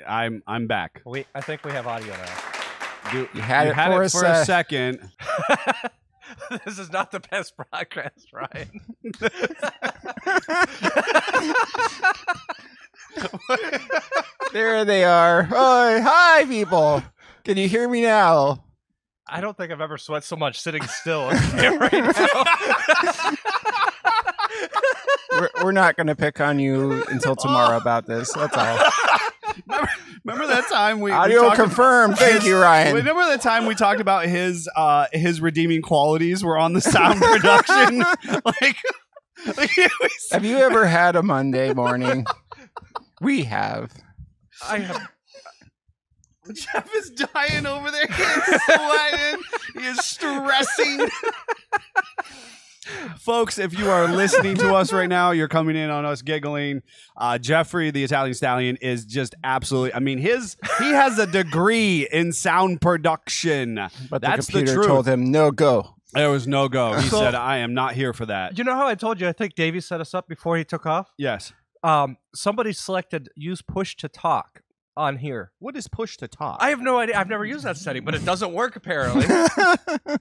I'm back. I think we have audio now. You had it for a second. This is not the best broadcast, Ryan. There they are. Oh, hi, people. Can you hear me now? I don't think I've ever sweat so much sitting still on camera right now. We're not going to pick on you until tomorrow about this. That's all. Remember that time we audio confirmed. Thank you, Ryan. Remember the time we talked about his redeeming qualities were on the sound production? Have you ever had a Monday morning? We have. I have. Jeff is dying over there. He is sweating. He is stressing. Folks, if you are listening to us right now, you're coming in on us giggling. Jeffrey, the Italian Stallion, is just absolutely. I mean, he has a degree in sound production. But that's the computer truth. told him no go. There was no go. He said, "I am not here for that." You know how I told you? I think Davey set us up before he took off. Yes. Somebody selected use push to talk on here. What is push to talk? I have no idea. I've never used that setting, but it doesn't work apparently.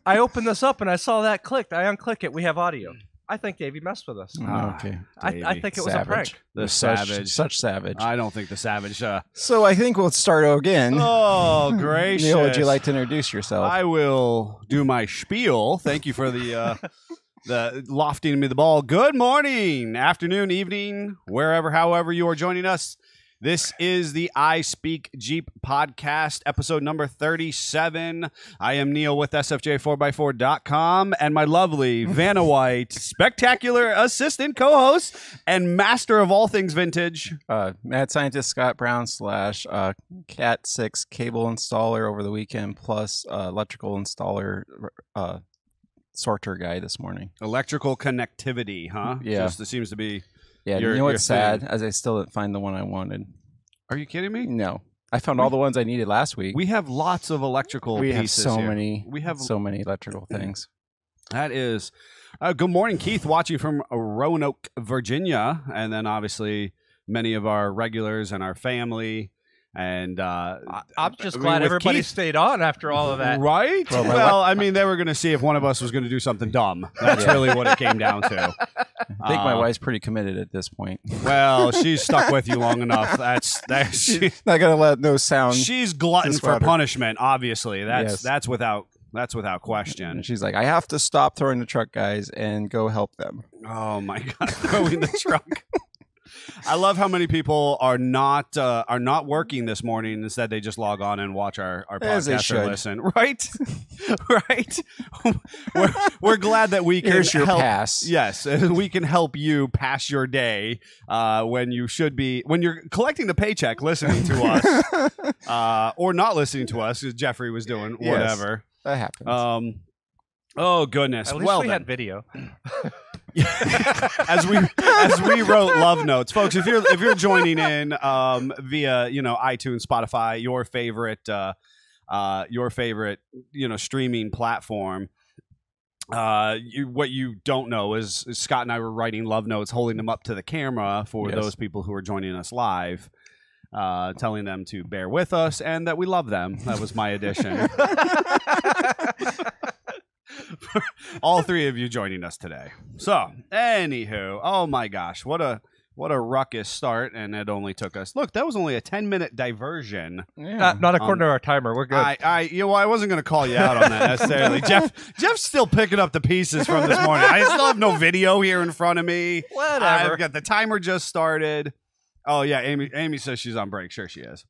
I opened this up and I saw that clicked. I unclick it. We have audio. I think Davey messed with us. Okay. I think it was a prank. The savage. Such savage. I don't think the savage. So I think we'll start again. Oh, gracious. Neil, would you like to introduce yourself? I will do my spiel. Thank you for the lofting me the ball. Good morning, afternoon, evening, wherever, however you are joining us. This is the I Speak Jeep podcast, episode number 37. I am Neil with SFJ4x4.com and my lovely Vanna White, spectacular assistant co-host and master of all things vintage. Mad Scientist Scott Brown / Cat 6 cable installer over the weekend, plus electrical installer sorter guy this morning. Electrical connectivity, huh? Yeah. Just, it seems to be... Yeah, you know what's sad? As I still didn't find the one I wanted. Are you kidding me? No. I found all the ones I needed last week. We have lots of electrical pieces here. We have so many electrical things. That is... good morning, Keith, watching from Roanoke, Virginia. And then, obviously, many of our regulars and our family. And I'm just glad everybody stayed on after all of that. Right? Well, I mean, they were going to see if one of us was going to do something dumb. That's really what it came down to. I think my wife's pretty committed at this point. Well, she's stuck with you long enough. She's not going to let no sound. She's glutton for punishment, obviously. That's without question. And she's like, I have to stop throwing the truck, guys, and go help them. Oh, my God. Throwing the truck. I love how many people are not working this morning. Instead, they just log on and watch our podcast or listen. Right, right. We're glad that we can Here's your help. Pass. Yes, we can help you pass your day when you're collecting the paycheck, listening to us, or not listening to us, as Jeffrey was doing. Yes, whatever that happens. Oh goodness. At least we had video. as we wrote love notes, folks. If you're joining in via iTunes, Spotify, your favorite streaming platform, what you don't know is Scott and I were writing love notes, holding them up to the camera for those people who are joining us live, telling them to bear with us and that we love them. That was my addition. All three of you joining us today. So, anywho, oh my gosh, what a ruckus start, and it only took us. Look, that was only a 10-minute diversion. Yeah. Not according to our timer. We're good. I wasn't going to call you out on that necessarily. Jeff's still picking up the pieces from this morning. I still have no video here in front of me. Whatever. I've got the timer just started. Oh yeah, Amy says she's on break. Sure, she is.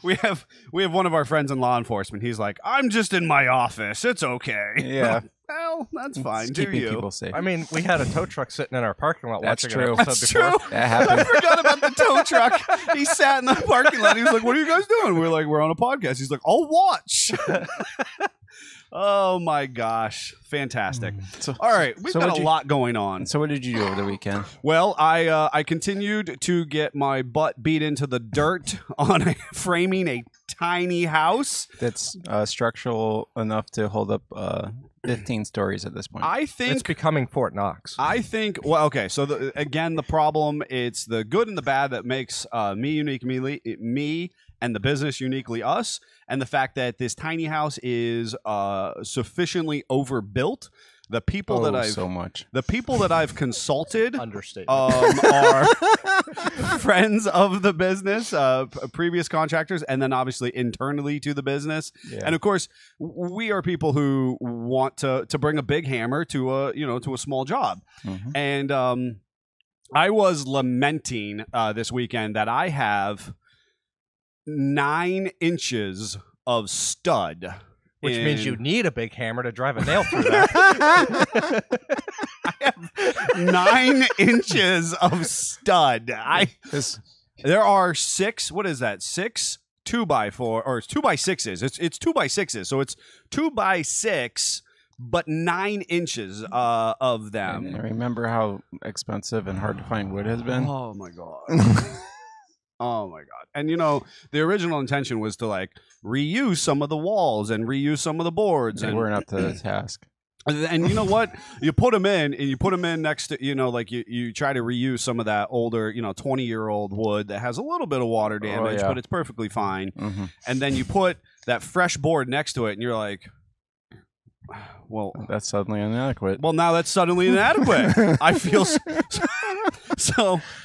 We have one of our friends in law enforcement. He's like, I'm just in my office. It's okay. Yeah. Well, that's fine. It's Do keeping you? people safe. I mean, we had a tow truck sitting in our parking lot That's watching true. an episode That's before. true. That happened. I forgot about the tow truck. He sat in the parking lot. He was like, what are you guys doing? We were like, we're on a podcast. He's like, I'll watch. Oh my gosh. Fantastic. All right. We've got a lot going on. So what did you do over the weekend? Well, I continued to get my butt beat into the dirt on framing a tiny house. That's structural enough to hold up 15 stories at this point. I It's think becoming Fort Knox. I think. Well, okay. So again, the problem, it's the good and the bad that makes me unique, me, and the business uniquely us, and the fact that this tiny house is sufficiently overbuilt. The people that I've consulted Understatement. are friends of the business, previous contractors, and then obviously internally to the business. Yeah. And of course, we are people who want to bring a big hammer to a small job. Mhm. And I was lamenting this weekend that I have 9 inches of stud. Which means you need a big hammer to drive a nail through that. I have 9 inches of stud. There are 6. What is that? 6 2x4 or it's 2x6s. It's 2x6s. So it's 2x6, but 9 inches of them. And remember how expensive and hard to find wood has been? Oh my god. Oh my god. And the original intention was to like reuse some of the walls and reuse some of the boards. They and weren't up to the task. And you know what? You put them in, and you put them in next to, like you try to reuse some of that older, 20-year-old wood that has a little bit of water damage, but it's perfectly fine. Mm-hmm. And then you put that fresh board next to it, and you're like, well, That's suddenly inadequate. well, now that's suddenly inadequate. I feel so.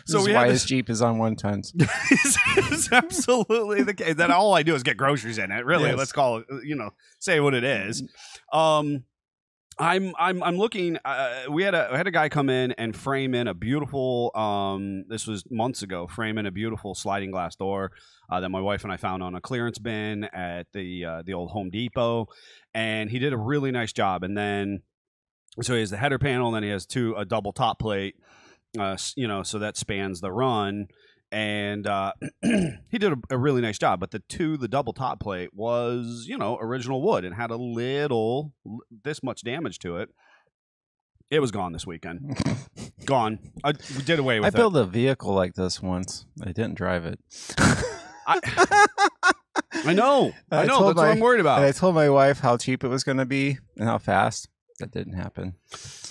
This is we why have his Jeep is on 1 ton. it's absolutely the case. Then all I do is get groceries in it. Really, Yes. let's call it. Say what it is. I'm looking. We had a guy come in and frame in a beautiful. This was months ago. Frame in a beautiful sliding glass door that my wife and I found on a clearance bin at the old Home Depot, and he did a really nice job. And then so he has the header panel, and then he has a double top plate. So that spans the run, and he did a really nice job. But the double top plate was, original wood and had this much damage to it. It was gone this weekend. Gone. We did away with it. I built a vehicle like this once. I didn't drive it. I know. That's what I'm worried about. And I told my wife how cheap it was going to be and how fast. That didn't happen.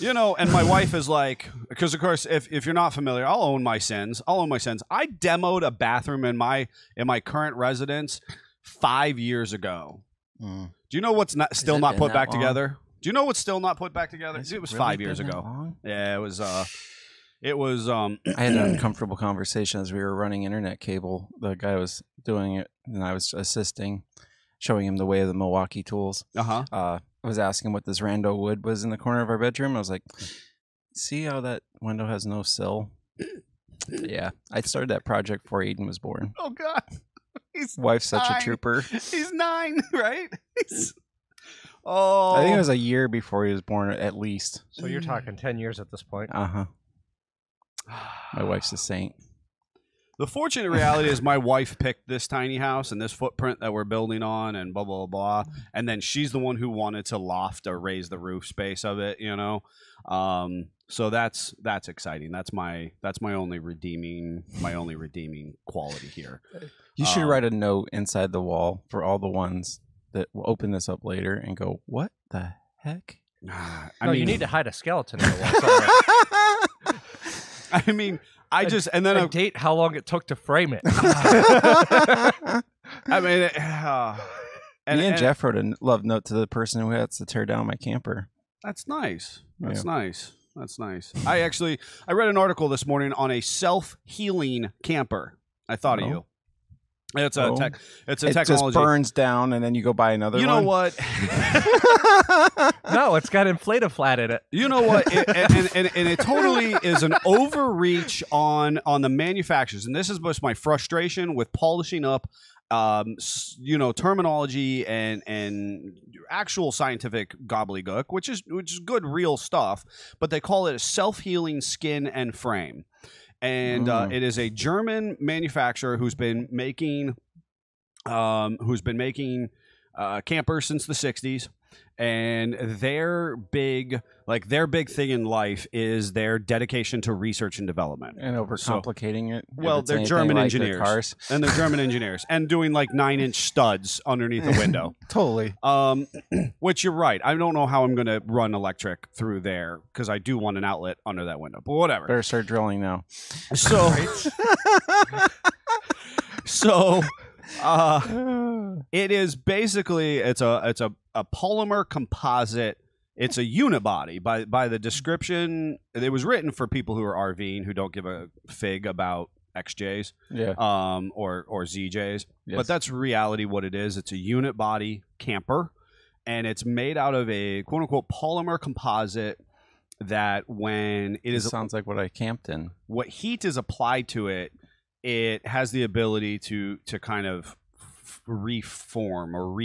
And my wife is like, because of course, if you're not familiar, I'll own my sins. I demoed a bathroom in my current residence 5 years ago. Do you know what's still not put back together? Do you know what's still not put back together? It was 5 years ago. Yeah, it was. I had an uncomfortable conversation as we were running internet cable. The guy was doing it, and I was assisting, showing him the way of the Milwaukee tools. I was asking what this rando wood was in the corner of our bedroom. I was like, see how that window has no sill? Yeah. I started that project before Aiden was born. Oh, God. Wife's such 9. a trooper. He's 9, right? I think it was a year before he was born, at least. So you're talking 10 years at this point. Uh-huh. My wife's a saint. The fortunate reality is my wife picked this tiny house and this footprint that we're building on and blah, blah, blah. And then she's the one who wanted to loft or raise the roof space of it, So that's exciting. That's my only redeeming quality here. You should write a note inside the wall for all the ones that will open this up later and go, what the heck? I mean, you need to hide a skeleton in the wall somewhere. I mean, and then date how long it took to frame it. I mean, Me and Jeff wrote a love note to the person who has to tear down my camper. That's nice. That's Yeah. nice. That's nice. I read an article this morning on a self-healing camper. I thought of you. It's a It technology. just burns down, and then you go buy another one. You know what? No, it's got inflate-a-flat in it. You know what? And it totally is an overreach on the manufacturers. And this is just my frustration with polishing up, terminology and actual scientific gobbledygook, which is good, real stuff. But they call it a self-healing skin and frame. And it is a German manufacturer who's been making campers since the 60s. and their big thing in life is their dedication to research and development and overcomplicating it. Well, they're German engineers, and they're German engineers, and doing like 9-inch studs underneath the window. Totally. Which you're right. I don't know how I'm going to run electric through there because I do want an outlet under that window. But whatever. Better start drilling now. So, it is basically it's a polymer composite. It's a unibody by the description. It was written for people who are RVing who don't give a fig about XJs, or ZJs. Yes. But that's reality. What it is, it's a unit body camper, and it's made out of a quote unquote polymer composite. That when it sounds like what I camped in. What heat is applied to it, it has the ability to kind of reform or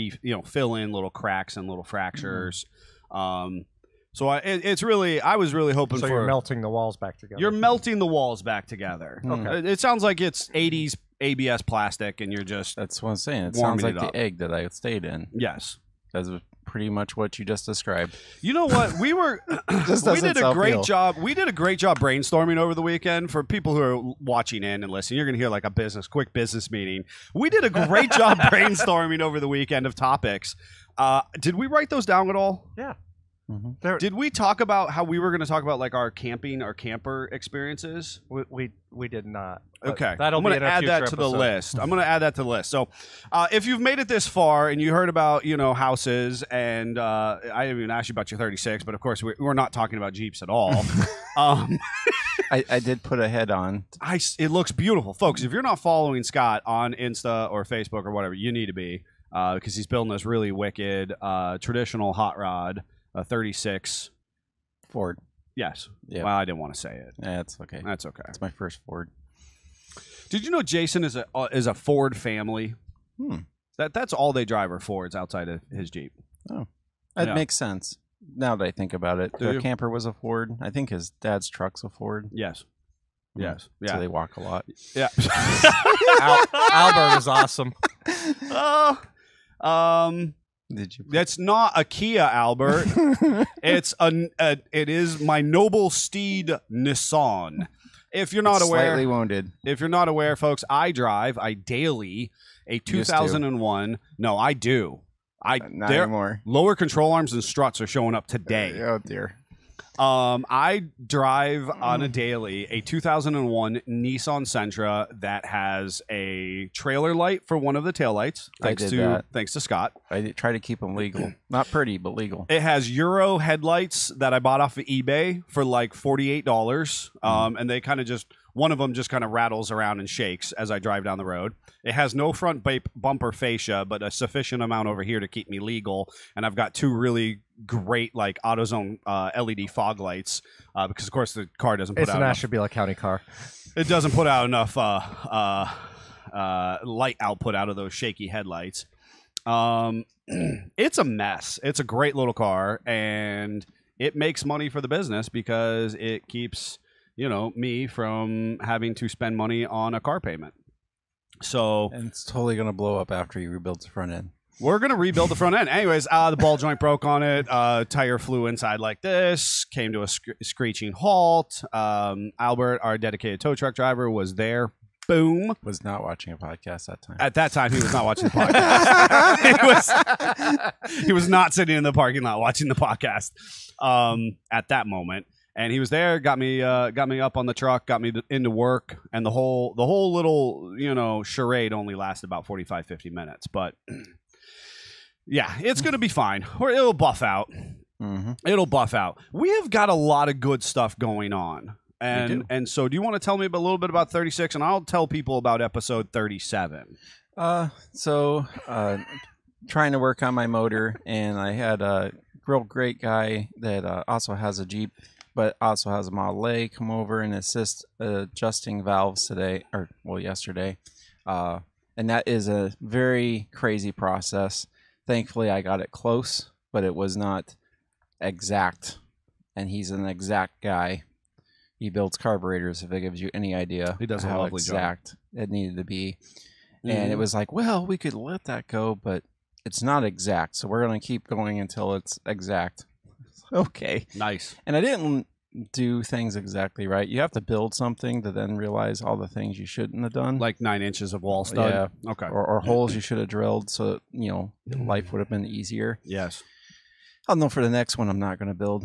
fill in little cracks and little fractures. So it's really, I was really hoping for. So you're melting the walls back together. You're melting the walls back together. Okay. It sounds like it's 80s ABS plastic, and you're just. That's what I'm saying. It sounds like the egg that I stayed in. Yes. That's pretty much what you just described. You know what? We were we did a great job. We did a great job brainstorming over the weekend. For people who are watching in and listening, you're going to hear like a quick business meeting. We did a great job brainstorming over the weekend of topics. Did we write those down at all? Yeah. Mm-hmm. Did we talk about how we were going to talk about like our camper experiences? We did not. Okay, I'm going to add that to the list. I'm going to add that to the list. So, if you've made it this far and you heard about houses, and I didn't even ask you about your 36, but of course we're not talking about Jeeps at all. I did put a head on. It looks beautiful, folks. If you're not following Scott on Insta or Facebook or whatever, you need to be, because he's building this really wicked traditional hot rod. A 36 Ford. Yes. Yep. Well, I didn't want to say it. That's okay. That's okay. It's my first Ford. Did you know Jason is a Ford family? That's all they drive are Fords outside of his Jeep. Oh, that makes sense. Now that I think about it, their camper was a Ford. I think his dad's truck's a Ford. Yes. Yes. Yeah. So they walk a lot. Yeah. Albert is awesome. Did you? That's not a Kia, Albert. It is my noble steed Nissan. If you're not aware, slightly wounded. If you're not aware, folks, I daily a 2001. No, I do. Not anymore. Lower control arms and struts are showing up today. Oh dear. I drive on a daily a 2001 Nissan Sentra that has a trailer light for one of the taillights. Thanks to Scott. I try to keep them legal. Not pretty, but legal. It has Euro headlights that I bought off of eBay for like $48. And they kind of one of them just kind of rattles around and shakes as I drive down the road. It has no front bumper fascia, but a sufficient amount over here to keep me legal. And I've got two really great like AutoZone LED fog lights because of course the car doesn't put out enough. It's an Ashtabula County car. It doesn't put out enough light output out of those shaky headlights. It's a mess. It's a great little car, and it makes money for the business because it keeps me from having to spend money on a car payment. So, and it's totally going to blow up after you rebuild the front end. We're going to rebuild the front end. Anyways, the ball joint broke on it. Tire flew inside like this, came to a screeching halt. Albert, our dedicated tow truck driver, was there. Boom. Was not watching a podcast that time. At that time, he was not watching the podcast. He was not sitting in the parking lot watching the podcast at that moment. And he was there, got me up on the truck, got me into work, and the whole little charade only lasted about 45, 50 minutes. But yeah, it's gonna be fine. Or it'll buff out. Mm-hmm. It'll buff out. We have got a lot of good stuff going on, and so do you want to tell me a little bit about 36, and I'll tell people about episode 37. Trying to work on my motor, and I had a real great guy that also has a Jeep, but also has a Model A come over and assist adjusting valves yesterday. And that is a very crazy process. Thankfully, I got it close, but it was not exact. And he's an exact guy. He builds carburetors, if it gives you any idea. He does how a lovely exact job. It needed to be. And it was like, well, we could let that go, but it's not exact, so we're gonna keep going until it's exact. Okay. Nice. And I didn't do things exactly right. You have to build something to then realize all the things you shouldn't have done. Like 9 inches of wall stud. Yeah. Okay. Or holes you should have drilled, so life would have been easier. Yes. I'll know for the next one I'm not going to build.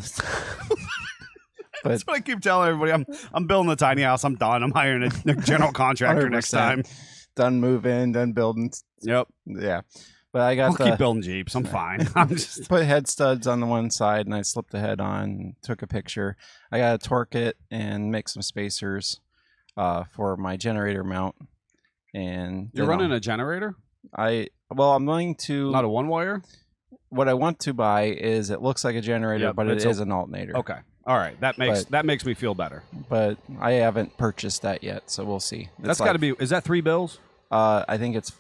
That's what I keep telling everybody. I'm building a tiny house. I'm done. I'm hiring a general contractor next time. Done moving, done building. Yep. Yeah. But I got I'll keep building Jeeps. I'm fine. I'm just put head studs on the one side, and I slipped the head on and took a picture. I got to torque it and make some spacers for my generator mount. And you're running a generator? I'm going to not a one wire. What I want to buy is it looks like a generator, but it is an alternator. Okay. All right. That makes me feel better. But I haven't purchased that yet, so we'll see. That's got to be. Is that $3 bills? I think it's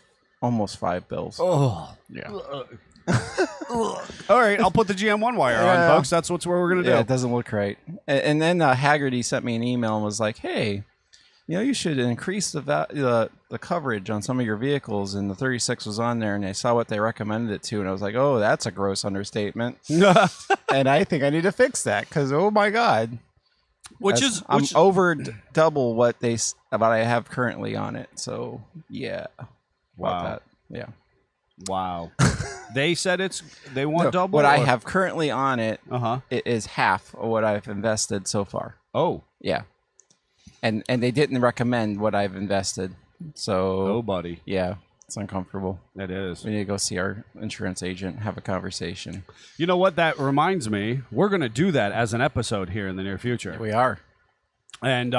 almost $5 bills. Oh yeah. All right, I'll put the GM1 wire on, folks. That's what we're gonna do. Yeah, it doesn't look right. And then Haggerty sent me an email and was like, "Hey, you should increase the coverage on some of your vehicles." And the 36 was on there, and I saw what they recommended it to, and I was like, "Oh, that's a gross understatement." And I think I need to fix that because oh my god, I'm over double what I have currently on it. So yeah. Wow. Yeah. Wow. They said they want double. What I have currently on it, it is half of what I've invested so far. Oh. Yeah. And they didn't recommend what I've invested. So oh, buddy. Yeah. It's uncomfortable. It is. We need to go see our insurance agent, have a conversation. You know what? That reminds me. We're going to do that as an episode here in the near future. We are. And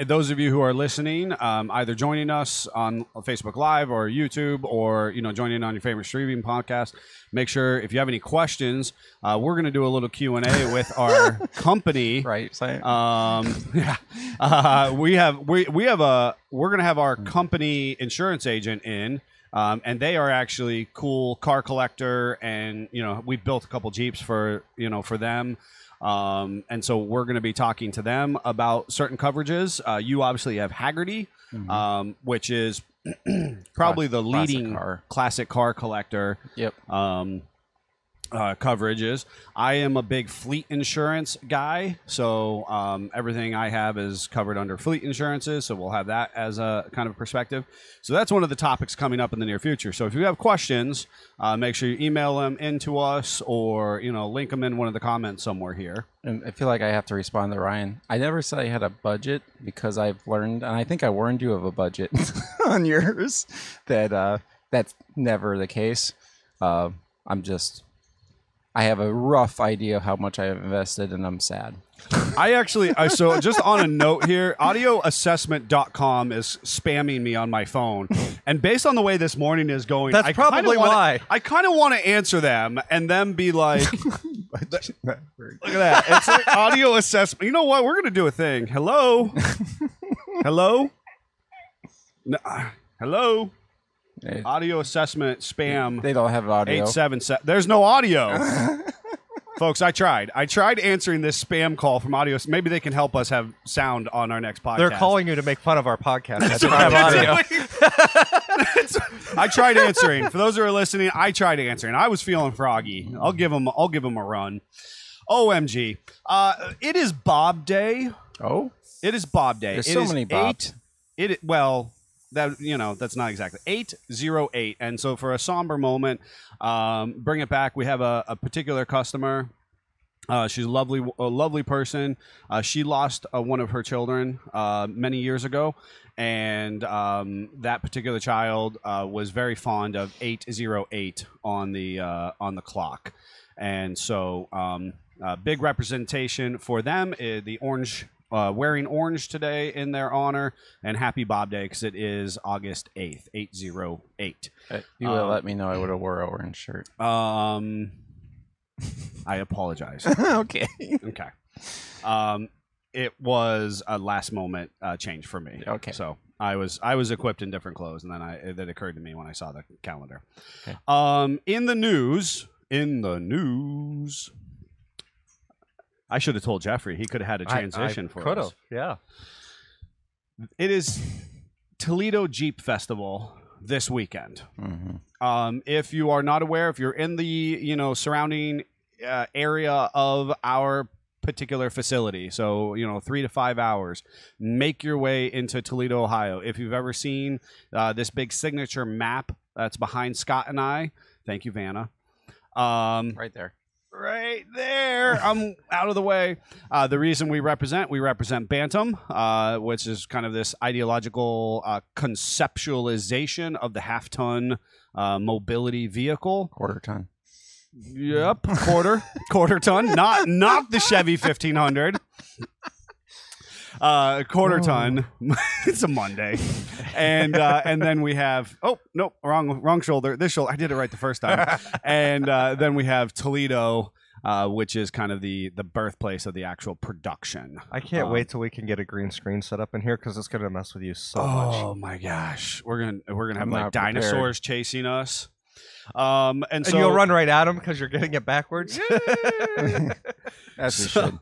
those of you who are listening, either joining us on Facebook Live or YouTube, or joining on your favorite streaming podcast, make sure if you have any questions, we're going to do a little Q&A with our company. Right. Yeah. We're going to have our company insurance agent in. And they are actually cool car collector, and we've built a couple Jeeps for them. And so we're going to be talking to them about certain coverages. You obviously have Haggerty, which is probably the leading classic car collector. Yep. Coverages. I am a big fleet insurance guy, so everything I have is covered under fleet insurances, so we'll have that as a kind of perspective. So that's one of the topics coming up in the near future. So if you have questions, make sure you email them into us, or link them in one of the comments somewhere here. And I feel like I have to respond to Ryan. I never said I had a budget, because I've learned, and I think I warned you of a budget on yours, that that's never the case. I have a rough idea of how much I have invested, and I'm sad. So just on a note here, audioassessment.com is spamming me on my phone. And based on the way this morning is going, that's probably why. I kind of want to answer them and then be like, look at that. It's like audio assessment. You know what? We're going to do a thing. Hello? Hello? No, hello? Hey. Audio assessment spam. They don't have audio. 877. There's no audio. Folks, I tried answering this spam call from audio. Maybe they can help us have sound on our next podcast. They're calling you to make fun of our podcast. I don't have audio. I tried answering. For those who are listening, I tried answering. I was feeling froggy. I'll give them a run. OMG. It is Bob Day. Oh? It is Bob Day. There's so many Bobs. That's not exactly 808. And so for a somber moment, bring it back. We have a particular customer. She's a lovely person. She lost one of her children many years ago, and that particular child was very fond of 808 on the clock. And so big representation for them. The orange. Wearing orange today in their honor, and happy Bob Day, because it is August 8th, 808. You would have let me know I would have wore an orange shirt. I apologize. Okay. It was a last moment change for me. Okay. So I was equipped in different clothes, and then that occurred to me when I saw the calendar. Okay. In the news. I should have told Jeffrey. He could have had a transition for us. Could have, yeah. It is Toledo Jeep Festival this weekend. If you are not aware, if you're in the surrounding area of our particular facility, so 3 to 5 hours, make your way into Toledo, Ohio. If you've ever seen this big signature map that's behind Scott and I, thank you, Vanna. Right there. Right there. I'm out of the way. The reason we represent Bantam, which is kind of this ideological conceptualization of the half-ton mobility vehicle. Quarter ton. Yep, quarter ton. Not the Chevy 1500. Quarter ton. It's a Monday, and then we have wrong shoulder. This shoulder, I did it right the first time, and then we have Toledo, which is kind of the birthplace of the actual production. I can't wait till we can get a green screen set up in here because it's gonna mess with you so much. Oh my gosh, we're gonna have like dinosaurs chasing us. And so you'll run right at them because you're getting it backwards. As we should.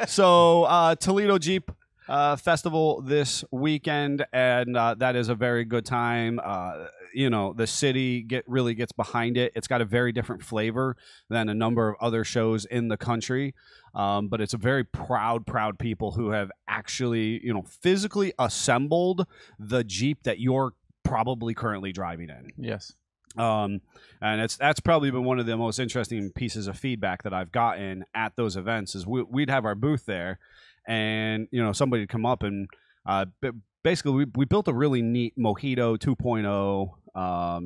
So Toledo Jeep Festival this weekend, and that is a very good time. The city really gets behind it. It's got a very different flavor than a number of other shows in the country, but it's a very proud people who have actually physically assembled the Jeep that you're probably currently driving in. Yes. And that's probably been one of the most interesting pieces of feedback that I've gotten at those events is we'd have our booth there, and somebody would come up and basically we built a really neat Mojito 2.0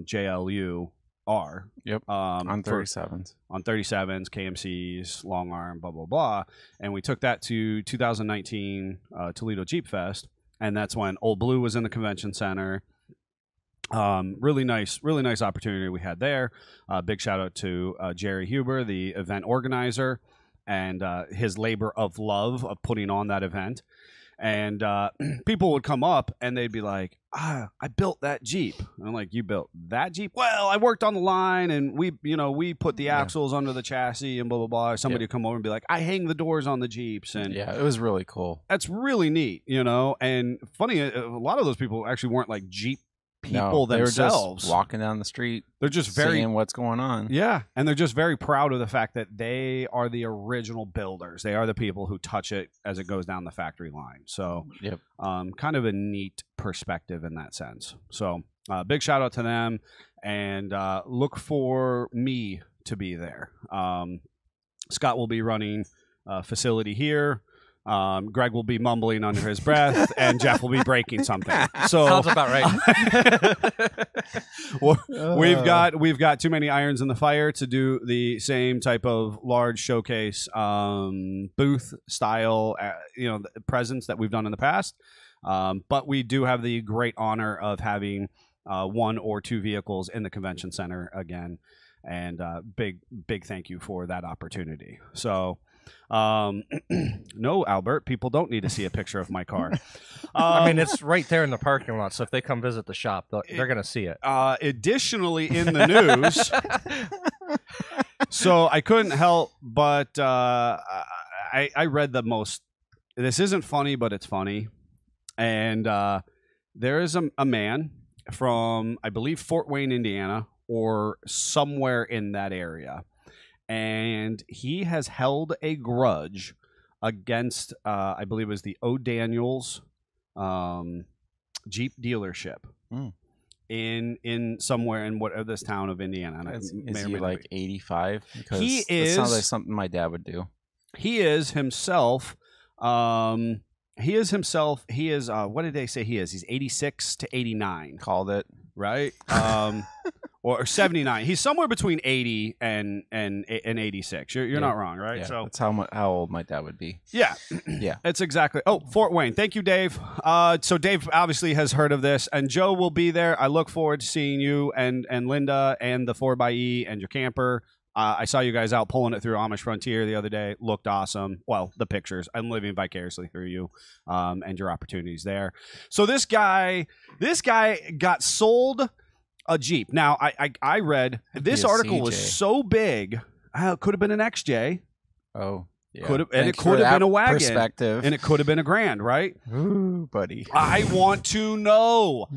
JLU R. Yep. On 37s. On 37s, KMCs, long arm, blah blah blah, and we took that to 2019 Toledo Jeep Fest, and that's when Old Blue was in the convention center. Really nice opportunity we had there. Big shout out to Jerry Huber, the event organizer, and his labor of love of putting on that event. And people would come up and they'd be like, I built that Jeep. And I'm like, you built that Jeep? Well, I worked on the line and we put the axles under the chassis and blah, blah, blah. Somebody would come over and be like, I hang the doors on the Jeeps. And yeah, it was really cool. That's really neat, and funny, a lot of those people actually weren't like Jeep people themselves. They were just walking down the street. They're just seeing what's going on. Yeah, and they're just very proud of the fact that they are the original builders. They are the people who touch it as it goes down the factory line. So, yep. Kind of a neat perspective in that sense. So, big shout out to them, and look for me to be there. Scott will be running a facility here. Greg will be mumbling under his breath, and Jeff will be breaking something. So sounds about right. we've got too many irons in the fire to do the same type of large showcase booth style, presence that we've done in the past. But we do have the great honor of having 1 or 2 vehicles in the convention center again, and big thank you for that opportunity. So. No, Albert, people don't need to see a picture of my car. I mean, it's right there in the parking lot, so if they come visit the shop, they're going to see it. Additionally, in the news, so I couldn't help but I read the most. This isn't funny, but it's funny. And there is a man from, I believe, Fort Wayne, Indiana, or somewhere in that area. And he has held a grudge against, I believe it was the O. Daniels Jeep dealership in somewhere in this town of Indiana. Is he like 85? Because he is. It sounds like something my dad would do. He is himself. What did they say he is? He's 86 to 89. Called it. Right? Or 79. He's somewhere between 80 and 86. You're not wrong, right? Yeah, so that's how old my dad would be. Yeah. Yeah. That's exactly. Oh, Fort Wayne. Thank you, Dave. So Dave obviously has heard of this, and Joe will be there. I look forward to seeing you and Linda and the 4xe and your camper. I saw you guys out pulling it through Amish Frontier the other day. Looked awesome. Well, the pictures. I'm living vicariously through you and your opportunities there. So this guy got sold a Jeep. Now, I read this article was so big, it could have been an XJ. Oh. Yeah. Could have, and it could have been a wagon. Perspective. And it could have been a grand, right? Ooh, buddy. I want to know.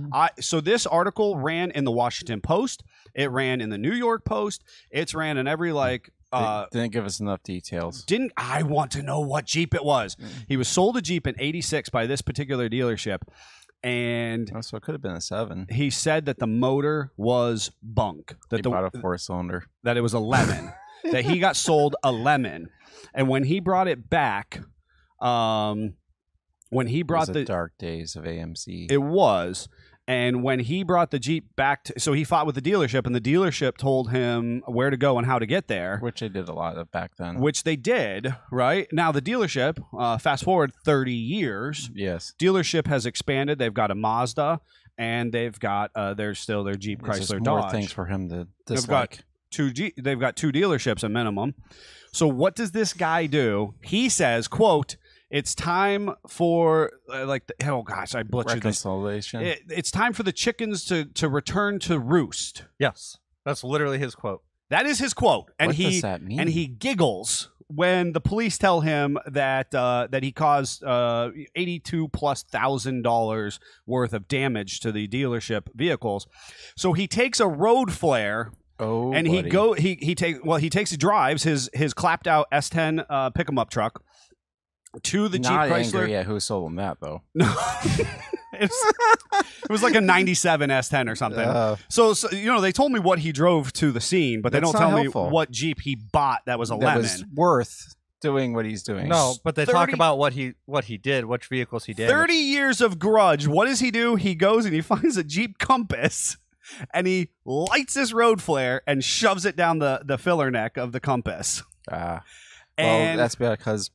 So this article ran in the Washington Post. It ran in the New York Post. It's ran in every didn't give us enough details. I want to know what Jeep it was. He was sold a Jeep in '86 by this particular dealership. And so it could have been a 7. he said that the motor was bunk. That He bought a 4-cylinder. That it was a lemon. That he got sold a lemon. And when he brought it back, when he brought the dark days of AMC. It was. And when he brought the Jeep back, so he fought with the dealership, and the dealership told him where to go and how to get there. Which they did a lot of back then. Which they did, right? Now, the dealership, fast forward 30 years. Yes. Dealership has expanded. They've got a Mazda, and they've got, there's still their Jeep, Chrysler, Dodge. More things for him to dislike. They've got 2 dealerships at minimum. So what does this guy do? He says, quote, it's time for I butchered this. It's time for the chickens to return to roost. Yes, that's literally his quote. That is his quote, and what does that mean? And he giggles when the police tell him that that he caused $82,000+ worth of damage to the dealership vehicles. So he takes a road flare. Oh, and buddy. he drives his clapped out S10 pick 'em up truck to the Jeep Chrysler. Angry at who sold him that though. No, it was like a '97 S10 or something. So they told me what he drove to the scene, but they don't tell me what Jeep he bought that was a lemon. Was worth doing what he's doing. No, but they talk about what he did, which vehicles he did. 30 years of grudge. What does he do? He goes and he finds a Jeep Compass. And he lights this road flare and shoves it down the filler neck of the Compass. Well, that's because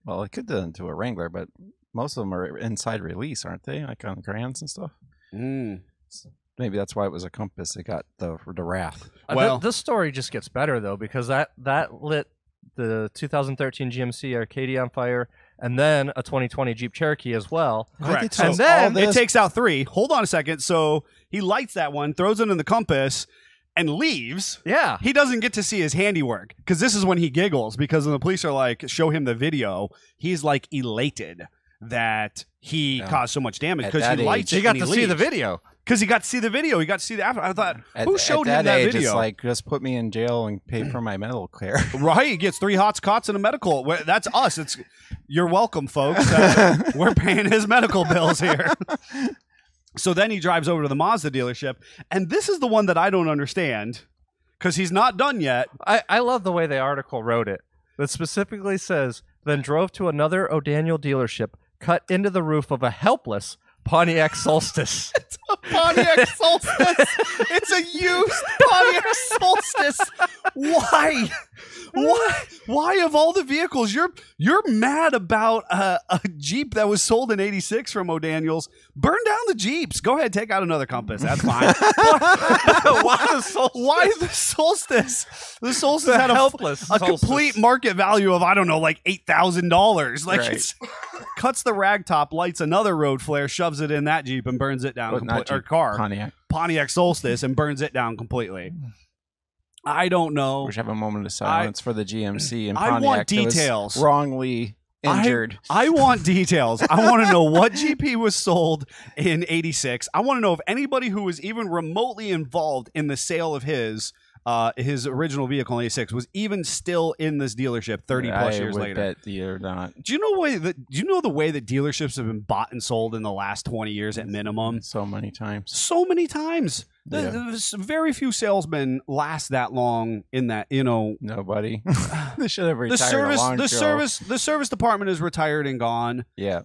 it could do into a Wrangler, but most of them are inside release, aren't they? Like on Grands and stuff. So maybe that's why it was a Compass. It got the wrath. Well, this story just gets better though, because that lit the 2013 GMC Arcadia on fire, and then a 2020 Jeep Cherokee as well. Correct. And then it takes out 3. Hold on a second. So he lights that one, throws it in the Compass, and leaves. Yeah. He doesn't get to see his handiwork, because this is when he giggles, because when the police are like, show him the video, he's like elated that he caused so much damage because he lights it. He got to see the video. Because he got to see the video. He got to see the after. I thought, who showed him that age, video? It's like, just put me in jail and pay for my medical care. Right. He gets 3 hot cots and a medical. That's us. You're welcome, folks. We're paying his medical bills here. So then he drives over to the Mazda dealership. And this is the one that I don't understand, because he's not done yet. I love the way the article wrote it. That specifically says, then drove to another O'Daniel dealership, cut into the roof of a helpless Pontiac Solstice. It's a Pontiac Solstice. It's a used Pontiac Solstice. Why? Why of all the vehicles you're mad about a Jeep that was sold in '86 from O'Daniels? Burn down the Jeeps. Go ahead, take out another Compass. That's fine. Why the Solstice? The Solstice had a complete market value of like $8,000. Like right. Cuts the rag top, lights another road flare, shoves it in that Jeep and burns it down. Pontiac Solstice, and burns it down completely. I don't know. We should have a moment of silence for the GMC and Pontiac. I want details. That was wrongly injured. I want details. I want to know what GP was sold in '86. I want to know if anybody who was even remotely involved in the sale of his original vehicle in '86 was even still in this delership 30+ years later. I would bet you're not. Do you know the way that dealerships have been bought and sold in the last 20 years at minimum? So many times. So many times. There's very few salesmen last that long in that, Nobody. They should have retired a long ago. The service department is retired and gone. Yeah.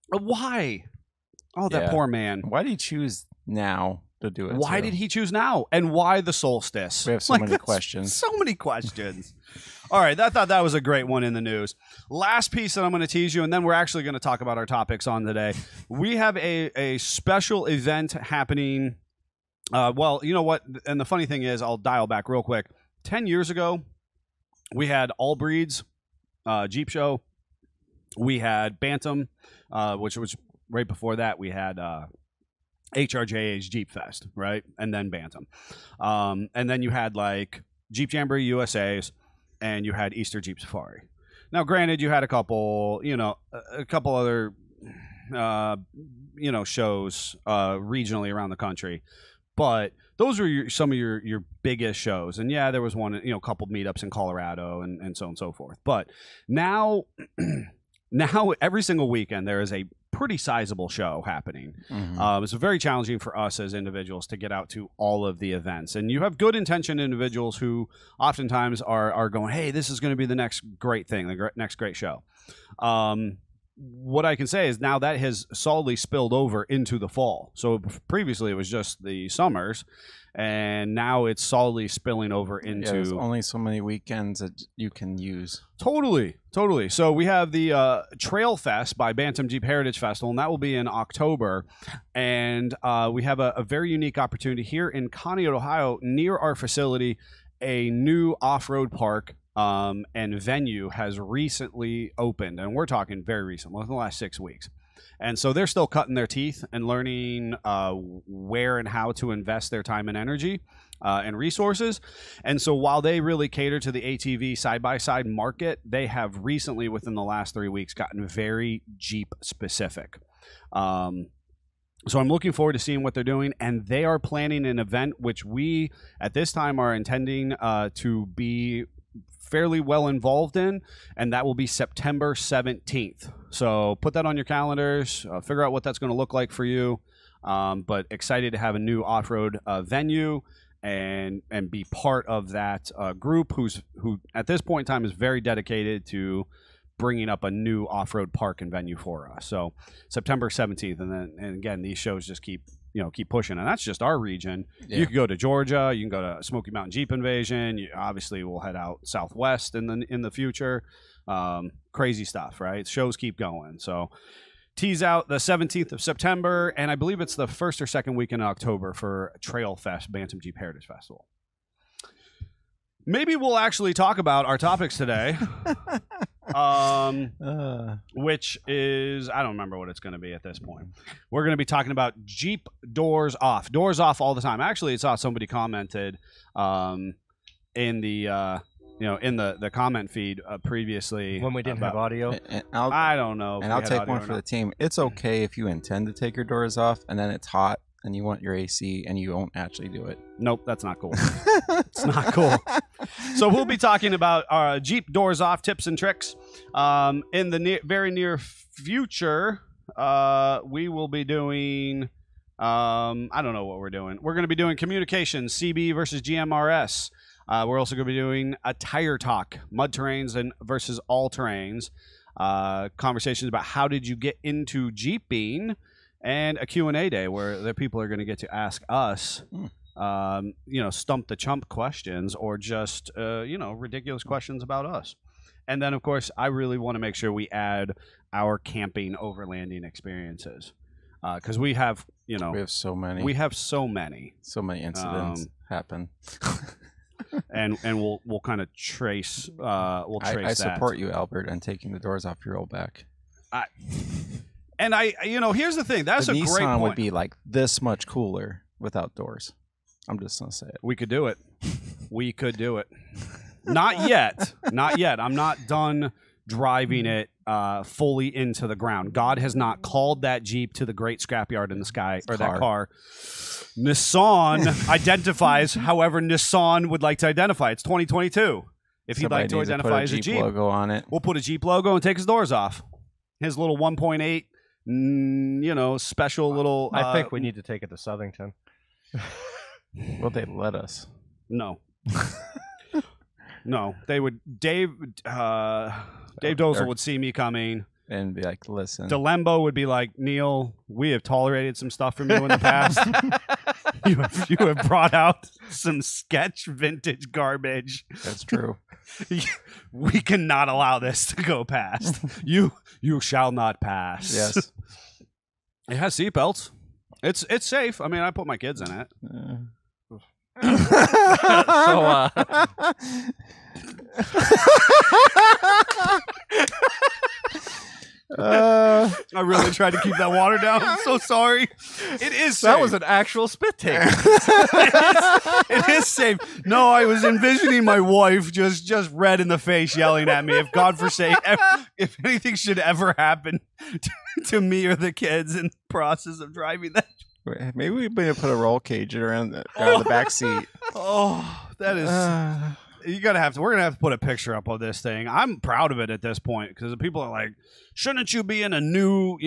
Why? Oh, that poor man. Why did he choose now to do it? Why did he choose now? And why the Solstice? We have so many questions. So many questions. All right, I thought that was a great one in the news. Last piece that I'm going to tease you, and then we're actually going to talk about our topics on today. We have a special event happening. Well, you know what? And the funny thing is, I'll dial back real quick. 10 years ago, we had All Breeds Jeep Show. We had Bantam, which was right before that. We had HRJA's Jeep Fest, right? And then Bantam. And then you had like Jeep Jamboree USA's, and you had Easter Jeep Safari. Now, granted, you had a couple, a couple other, shows regionally around the country, but those were some of your biggest shows. And yeah, there was one, a couple meetups in Colorado and so on and so forth. But now, now every single weekend there is a pretty sizable show happening. It's very challenging for us as individuals to get out to all of the events. And you have good intentioned individuals who oftentimes are going, hey, this is going to be the next great thing, the next great show. What I can say is now that has solidly spilled over into the fall. So previously it was just the summers, and now it's solidly spilling over into... there's only so many weekends that you can use. Totally. So we have the Trail Fest by Bantam Jeep Heritage Festival, and that will be in October. And we have a very unique opportunity here in Conneaut, Ohio, near our facility. A new off-road park and venue has recently opened, and we're talking very recent, within the last 6 weeks. And so they're still cutting their teeth and learning where and how to invest their time and energy and resources. And so while they really cater to the ATV side-by-side market, they have recently, within the last 3 weeks, gotten very Jeep specific. So I'm looking forward to seeing what they're doing, and they are planning an event which we, at this time, are intending to be fairly well involved in, and that will be September 17th. So put that on your calendars, figure out what that's going to look like for you, but excited to have a new off-road venue and be part of that group who at this point in time is very dedicated to bringing up a new off-road park and venue for us. So September 17th, and again, these shows just keep pushing, and that's just our region. Yeah. You can go to Georgia, you can go to Smoky Mountain Jeep Invasion. You obviously will head out southwest in the future. Crazy stuff, right? Shows keep going. So tease out the 17th of September, and I believe it's the first or second week in October for Trail Fest, Bantam Jeep Heritage Festival. Maybe we'll actually talk about our topics today. Which is, I don't remember what it's going to be at this point. We're going to be talking about Jeep doors off all the time. Actually, I saw somebody commented in the in the comment feed previously when we didn't have audio. I don't know. And I'll take one for the team. It's okay if you intend to take your doors off and then it's hot and you want your AC and you won't actually do it. Nope, that's not cool. It's not cool. So we'll be talking about Jeep doors off tips and tricks. In the very near future, we will be doing, I don't know what we're doing. We're going to be doing communications, CB versus GMRS. We're also going to be doing a tire talk, mud terrains versus all terrains. Conversations about how did you get into Jeeping, and a Q&A day where the people are going to get to ask us, stump the chump questions or just, ridiculous questions about us. And then, of course, I really want to make sure we add our camping overlanding experiences because we have, we have so many. We have so many. So many incidents happen. and we'll kind of trace. We'll trace. I support you, Albert, on taking the doors off your old back. And here's the thing. That's a great point. Nissan would be like this much cooler without doors. I'm just gonna say it. We could do it. We could do it. Not yet. Not yet. I'm not done driving it fully into the ground. God has not called that Jeep to the great scrapyard in the sky, or that car. Nissan identifies however Nissan would like to identify. It's 2022. If he'd like to identify as a Jeep logo on it, we'll put a Jeep logo and take his doors off. His little 1.8, special little. I think we need to take it to Southington. Will they let us? No. No, they would. Dave Dozel would see me coming and be like, "Listen." DeLembo would be like, "Neil, we have tolerated some stuff from you in the past. you have brought out some sketch vintage garbage. That's true. We cannot allow this to go past. You shall not pass." Yes. It has seatbelts. It's safe. I mean, I put my kids in it. I really tried to keep that water down. I'm so sorry. It is safe. That was an actual spit take. It is safe. No, I was envisioning my wife just red in the face yelling at me. If God forsake, if anything should ever happen to me or the kids in the process of driving that. Maybe we better put a roll cage around the back seat. Oh, that is... We're gonna have to put a picture up of this thing. I'm proud of it at this point because the people are like, shouldn't you be in a new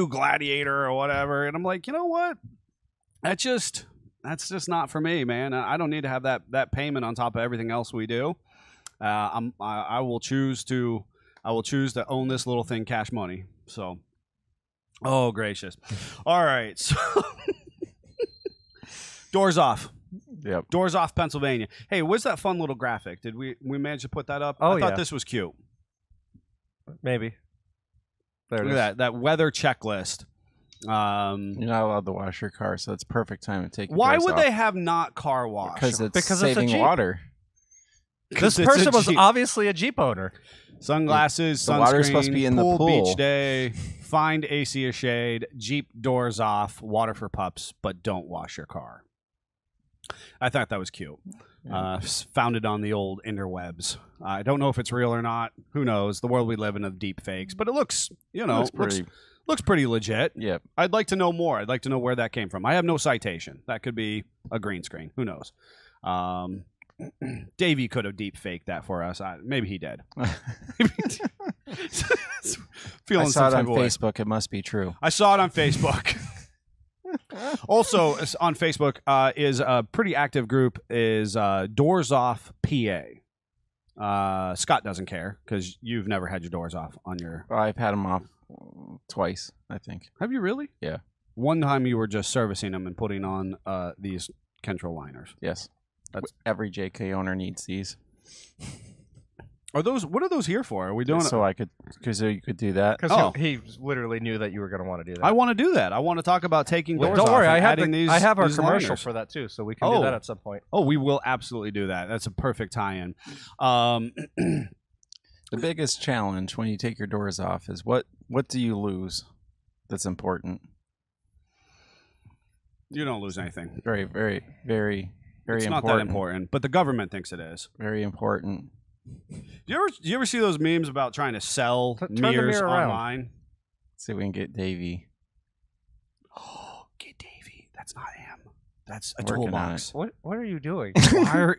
Gladiator or whatever? And I'm like, you know what? That's just not for me, man. I don't need to have that payment on top of everything else we do. I will choose to own this little thing cash money. So, oh gracious. All right, so doors off. Yep. Doors off, Pennsylvania. Hey, what's that fun little graphic? Did we manage to put that up? Oh, I thought this was cute. Maybe. There it Look is. at that weather checklist. You're not allowed to wash your car, so it's perfect time to take. Why doors would off. they have not car wash? Because it's a saving Jeep. water. This it's person a was Jeep. obviously a Jeep owner. Sunglasses, The sunscreen, water's supposed to be in the pool. beach day, find AC or shade, Jeep doors off, water for pups, but don't wash your car. I thought that was cute. Founded on the old interwebs. I don't know if it's real or not. Who knows? The world we live in of deep fakes, but it looks, looks pretty legit. Yep. I'd like to know more. I'd like to know where that came from. I have no citation. That could be a green screen. Who knows? Davey could have deep faked that for us. Maybe he did. Feeling I saw it on some type of way. Facebook. It must be true. I saw it on Facebook. Also on Facebook is a pretty active group is Doors Off PA. Scott doesn't care because you've never had your doors off on your... I've had them off twice, I think. Have you really? Yeah. One time you were just servicing them and putting on these Kentrol liners. Yes. That's... Every JK owner needs these. What are those here for? Are we doing so because you could do that? Because he literally knew that you were going to want to do that. I want to do that. I want to talk about taking doors off. Don't worry, and I have our these commercial liners. for that too, so we can do that at some point. Oh, we will absolutely do that. That's a perfect tie-in. The biggest challenge when you take your doors off is what do you lose that's important? You don't lose anything. Very, very, very, very it's important. Not that important, but the government thinks it is. Very important. Do you ever see those memes about trying to sell mirrors online? Let's see if we can get Davey. Oh, get Davey. That's not him. That's a Working toolbox. What are you doing? Why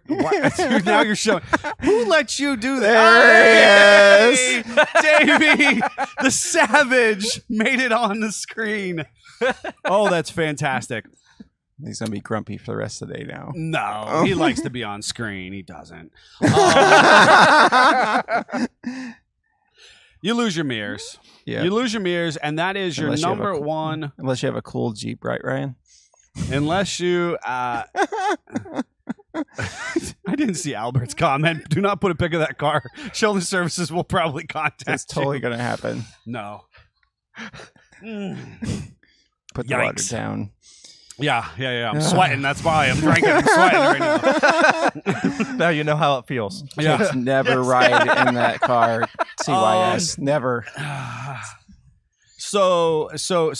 now you're showing. Who let you do that? There he is. Davey, the savage, made it on the screen. Oh, that's fantastic. He's going to be grumpy for the rest of the day now. No, he likes to be on screen. He doesn't. You lose your mirrors. Yeah. You lose your mirrors, and that is your number one. Unless you have a cool Jeep, right, Ryan? Unless you... I didn't see Albert's comment. Do not put a pic of that car. Sheldon Services will probably contact It's totally you. going to happen. No. Put the water down. Yeah. I'm sweating. That's why I'm drinking. I'm sweating right now. Now you know how it feels. Yeah. Just never ride in that car. CYS. Never. So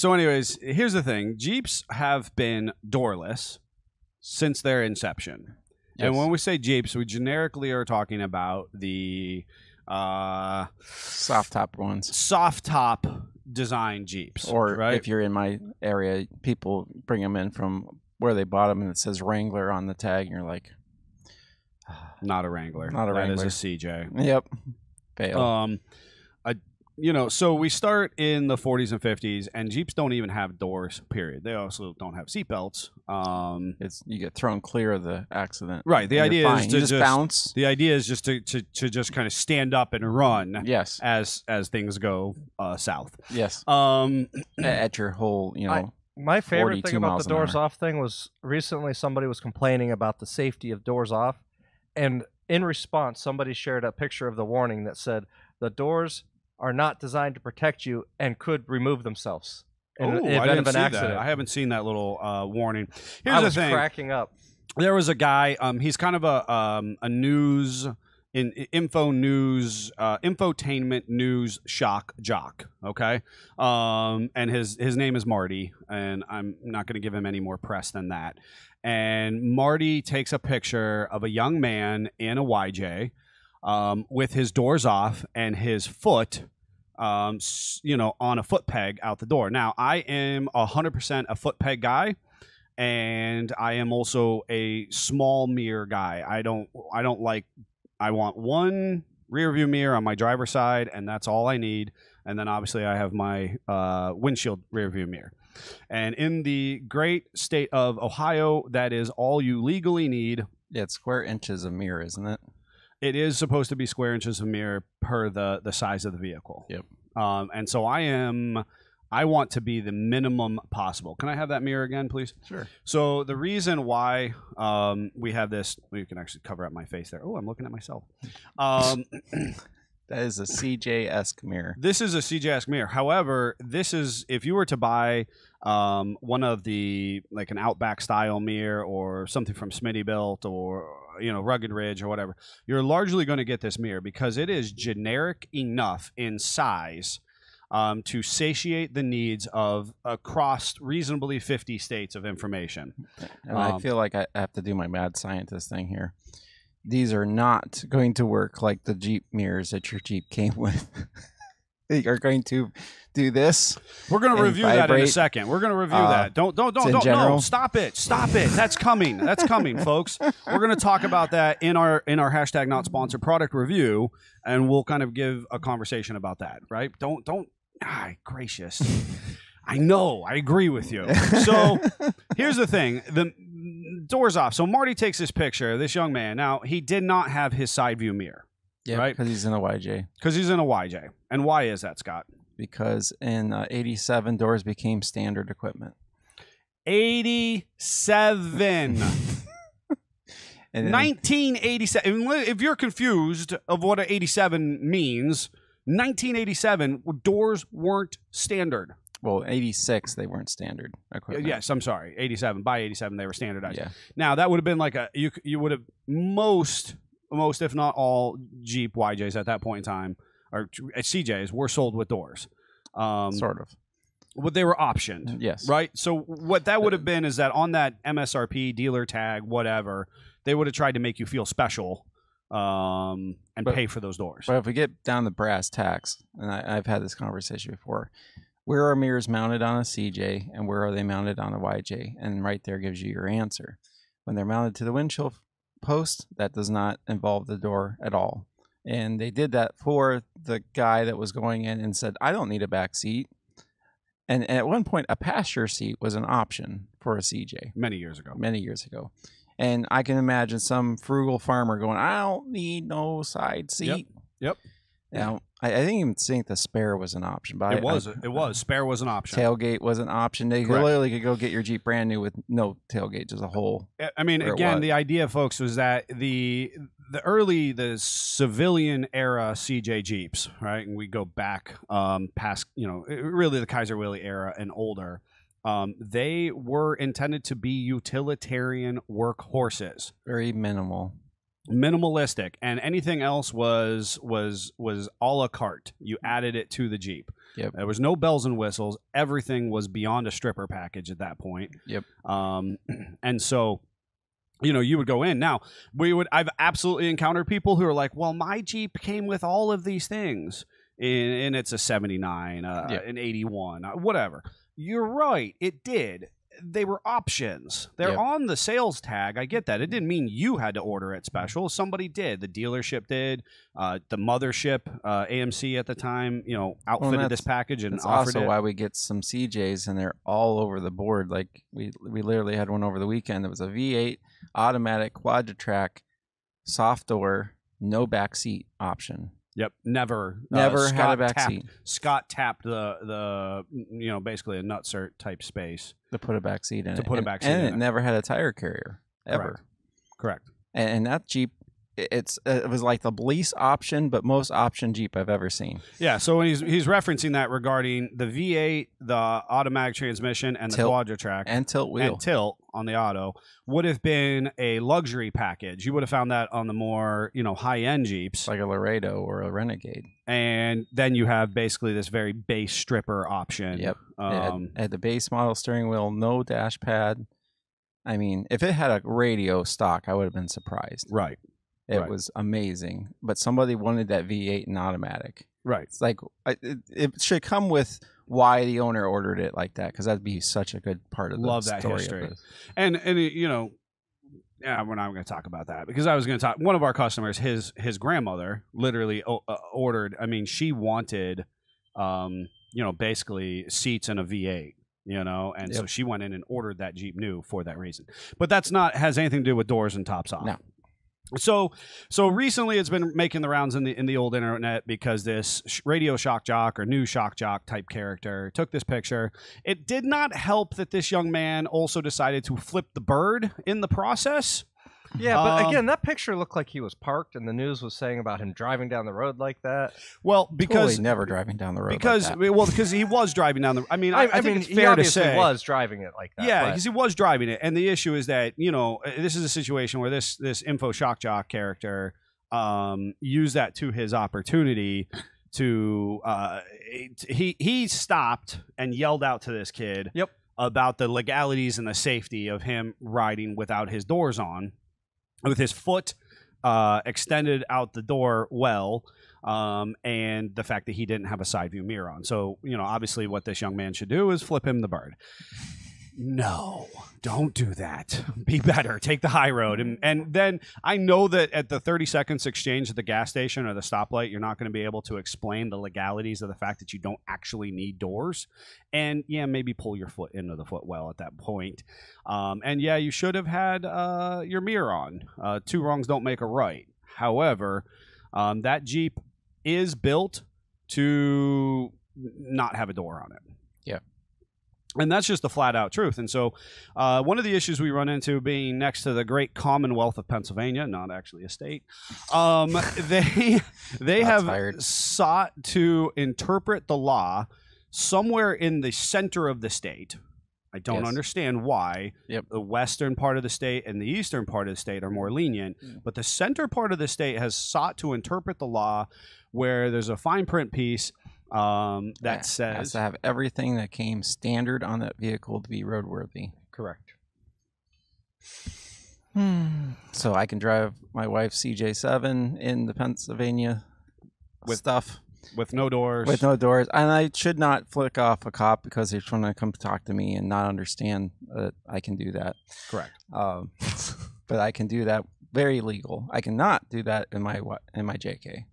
anyways, here's the thing. Jeeps have been doorless since their inception. Yes. And when we say Jeeps, we generically are talking about the soft top ones. Soft top design Jeeps. Or right? if you're in my area, people bring them in from where they bought them and it says Wrangler on the tag and you're like, not a Wrangler. Not a Wrangler. That is a CJ. Yep. Fail. So we start in the 40s and 50s, and Jeeps don't even have doors, period. They also don't have seatbelts. You get thrown clear of the accident. Right. The idea is to just bounce. The idea is just to just kind of stand up and run. Yes. As things go south. Yes. At your whole, my favorite thing about the doors hour. off thing was recently somebody was complaining about the safety of doors off, and in response, somebody shared a picture of the warning that said the doors are not designed to protect you and could remove themselves in the event of an accident. That. I haven't seen that little warning. Here's I the was thing. cracking up. There was a guy. He's kind of a news infotainment news shock jock. Okay, and his name is Marty, and I'm not going to give him any more press than that. And Marty takes a picture of a young man in a YJ, with his doors off and his foot, on a foot peg out the door. Now, I am 100% a foot peg guy. And I am also a small mirror guy. I want one rear view mirror on my driver's side, and that's all I need. And then obviously I have my windshield rear view mirror. And in the great state of Ohio, that is all you legally need. Yeah, it's square inches of mirror, isn't it? It is supposed to be square inches of mirror per the size of the vehicle. Yep. And so I want to be the minimum possible. Can I have that mirror again, please? Sure. So the reason why we have this, you can actually cover up my face there. Oh, I'm looking at myself. That is a CJ-esque mirror. This is a CJ-esque mirror. However, this is, if you were to buy one of the, like an Outback style mirror or something from Smittybilt or, Rugged Ridge or whatever, you're largely going to get this mirror because it is generic enough in size to satiate the needs of across reasonably 50 states of information. And I feel like I have to do my mad scientist thing here. These are not going to work like the Jeep mirrors that your Jeep came with. They are going to do this. We're going to review that in a second. We're going to review that. Don't. No, stop it. That's coming. That's coming, folks. We're going to talk about that in our hashtag not sponsored product review, and we'll kind of give a conversation about that. Right? Don't. Gracious. I know. I agree with you. So here's the thing. The door's off. So Marty takes this picture, this young man. Now, he did not have his side view mirror. Yeah, right? Because he's in a YJ. Because he's in a YJ. And why is that, Scott? Because in 87, doors became standard equipment. 87. 1987. If you're confused of what an 87 means, 1987, doors weren't standard. Well, 86, they weren't standard equipment. Yes, I'm sorry. 87. By 87, they were standardized. Yeah. Now, that would have been like you would have most, if not all, Jeep YJs at that point in time, or CJs, were sold with doors. Sort of. But they were optioned. Yes. Right? So what that would have been is that on that MSRP, dealer tag, whatever, they would have tried to make you feel special and pay for those doors. But if we get down to brass tacks, and I've had this conversation before, where are mirrors mounted on a CJ and where are they mounted on a YJ? And right there gives you your answer. When they're mounted to the windshield post, that does not involve the door at all. And they did that for the guy that was going in and said, I don't need a back seat. And at one point, a passenger seat was an option for a CJ. Many years ago. And I can imagine some frugal farmer going, I don't need no side seat. Yep. Now, I didn't even think the spare was an option. But it was. Spare was an option. Tailgate was an option. They literally could go get your Jeep brand new with no tailgate, just a hole. I mean, again, the idea, folks, was that the civilian era CJ Jeeps, right? And we go back past, really the Kaiser Willie era and older. They were intended to be utilitarian workhorses. Very minimalistic, and anything else was a la carte. You added it to the Jeep. Yep. There was no bells and whistles. Everything was beyond a stripper package at that point. Yep. And so, you would go in. Now, I've absolutely encountered people who are like, well, my Jeep came with all of these things, and it's a 79, an 81, whatever. You're right, it did. They were options. They're on the sales tag. I get that. It didn't mean you had to order it special. Somebody did. The dealership did. The mothership, AMC at the time, outfitted this package and offered it. That's also why we get some CJs, and they're all over the board. Like we literally had one over the weekend. It was a V8 automatic quadra-track, soft door, no back seat option. Yep, never had a back seat. Scott tapped the basically a nutsert type space to put a back seat in. And it never had a tire carrier ever. Correct. And that Jeep it was like the least option, but most option Jeep I've ever seen. Yeah, so when he's referencing that regarding the V8, the automatic transmission, and the Quadra-Track and tilt wheel and tilt on the auto would have been a luxury package. You would have found that on the more high end Jeeps, like a Laredo or a Renegade. And then you have basically this very base stripper option. Yep, it had the base model steering wheel, no dash pad. I mean, if it had a radio stock, I would have been surprised. Right. It was amazing, but somebody wanted that V8 in automatic. Right. It's like it should come with why the owner ordered it like that, because that'd be such a good part of the story. Love that history. And yeah, we're not going to talk about that because I was going to talk. One of our customers, his grandmother, literally ordered. I mean, she wanted, basically seats in a V8. And so she went in and ordered that Jeep new for that reason. But that's has anything to do with doors and tops off. No. So recently it's been making the rounds in the old internet because this radio shock jock or new shock jock type character took this picture. It did not help that this young man also decided to flip the bird in the process. Yeah, but again, that picture looked like he was parked, and the news was saying about him driving down the road like that. Well, because totally never driving down the road. Because like that. Because he was driving down the. I mean, I think it's he fair to obviously say was driving it like that. Yeah, because he was driving it, and the issue is that this is a situation where this info shock jock character used that to his opportunity to he stopped and yelled out to this kid about the legalities and the safety of him riding without his doors on, with his foot extended out the door and the fact that he didn't have a side view mirror on. So, obviously what this young man should do is flip him the bird. No, don't do that. Be better. Take the high road. And then I know that at the 30 seconds exchange at the gas station or the stoplight, you're not going to be able to explain the legalities of the fact that you don't actually need doors. And yeah, maybe pull your foot into the footwell at that point. And yeah, you should have had your mirror on. Two wrongs don't make a right. However, that Jeep is built to not have a door on it. Yeah. And that's just the flat out truth. And so one of the issues we run into being next to the great Commonwealth of Pennsylvania, not actually a state, they have sought to interpret the law somewhere in the center of the state. I don't understand why. The western part of the state and the eastern part of the state are more lenient, but the center part of the state has sought to interpret the law where there's a fine print piece that says has to have everything that came standard on that vehicle to be roadworthy. Correct. So I can drive my wife's CJ7 in the Pennsylvania with stuff. With no doors. With no doors. And I should not flick off a cop because they're trying to come talk to me and not understand that I can do that. Correct. But I can do that very legal. I cannot do that in my JK.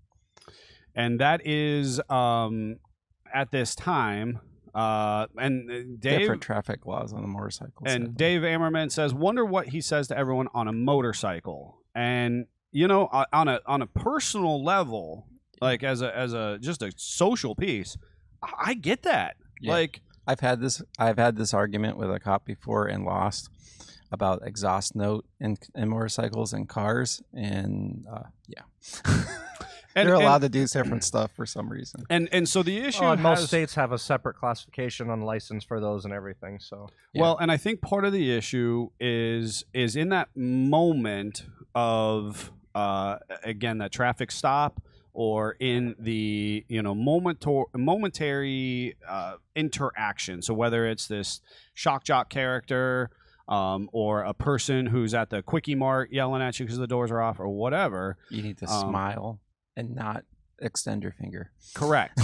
And that is at this time. And Dave, different traffic laws on the motorcycle. And Dave Ammerman says, "Wonder what he says to everyone on a motorcycle." And on a personal level, like as a just a social piece, I get that. Yeah. Like I've had this argument with a cop before and lost about exhaust note in motorcycles and cars, and they're allowed to do different stuff for some reason. And so the issue most states have a separate classification on license for those and everything. So well, and I think part of the issue is in that moment of again that traffic stop, or in the momentary interaction. So whether it's this shock jock character or a person who's at the Quickie Mart yelling at you because the doors are off or whatever, you need to smile and not extend your finger. Correct.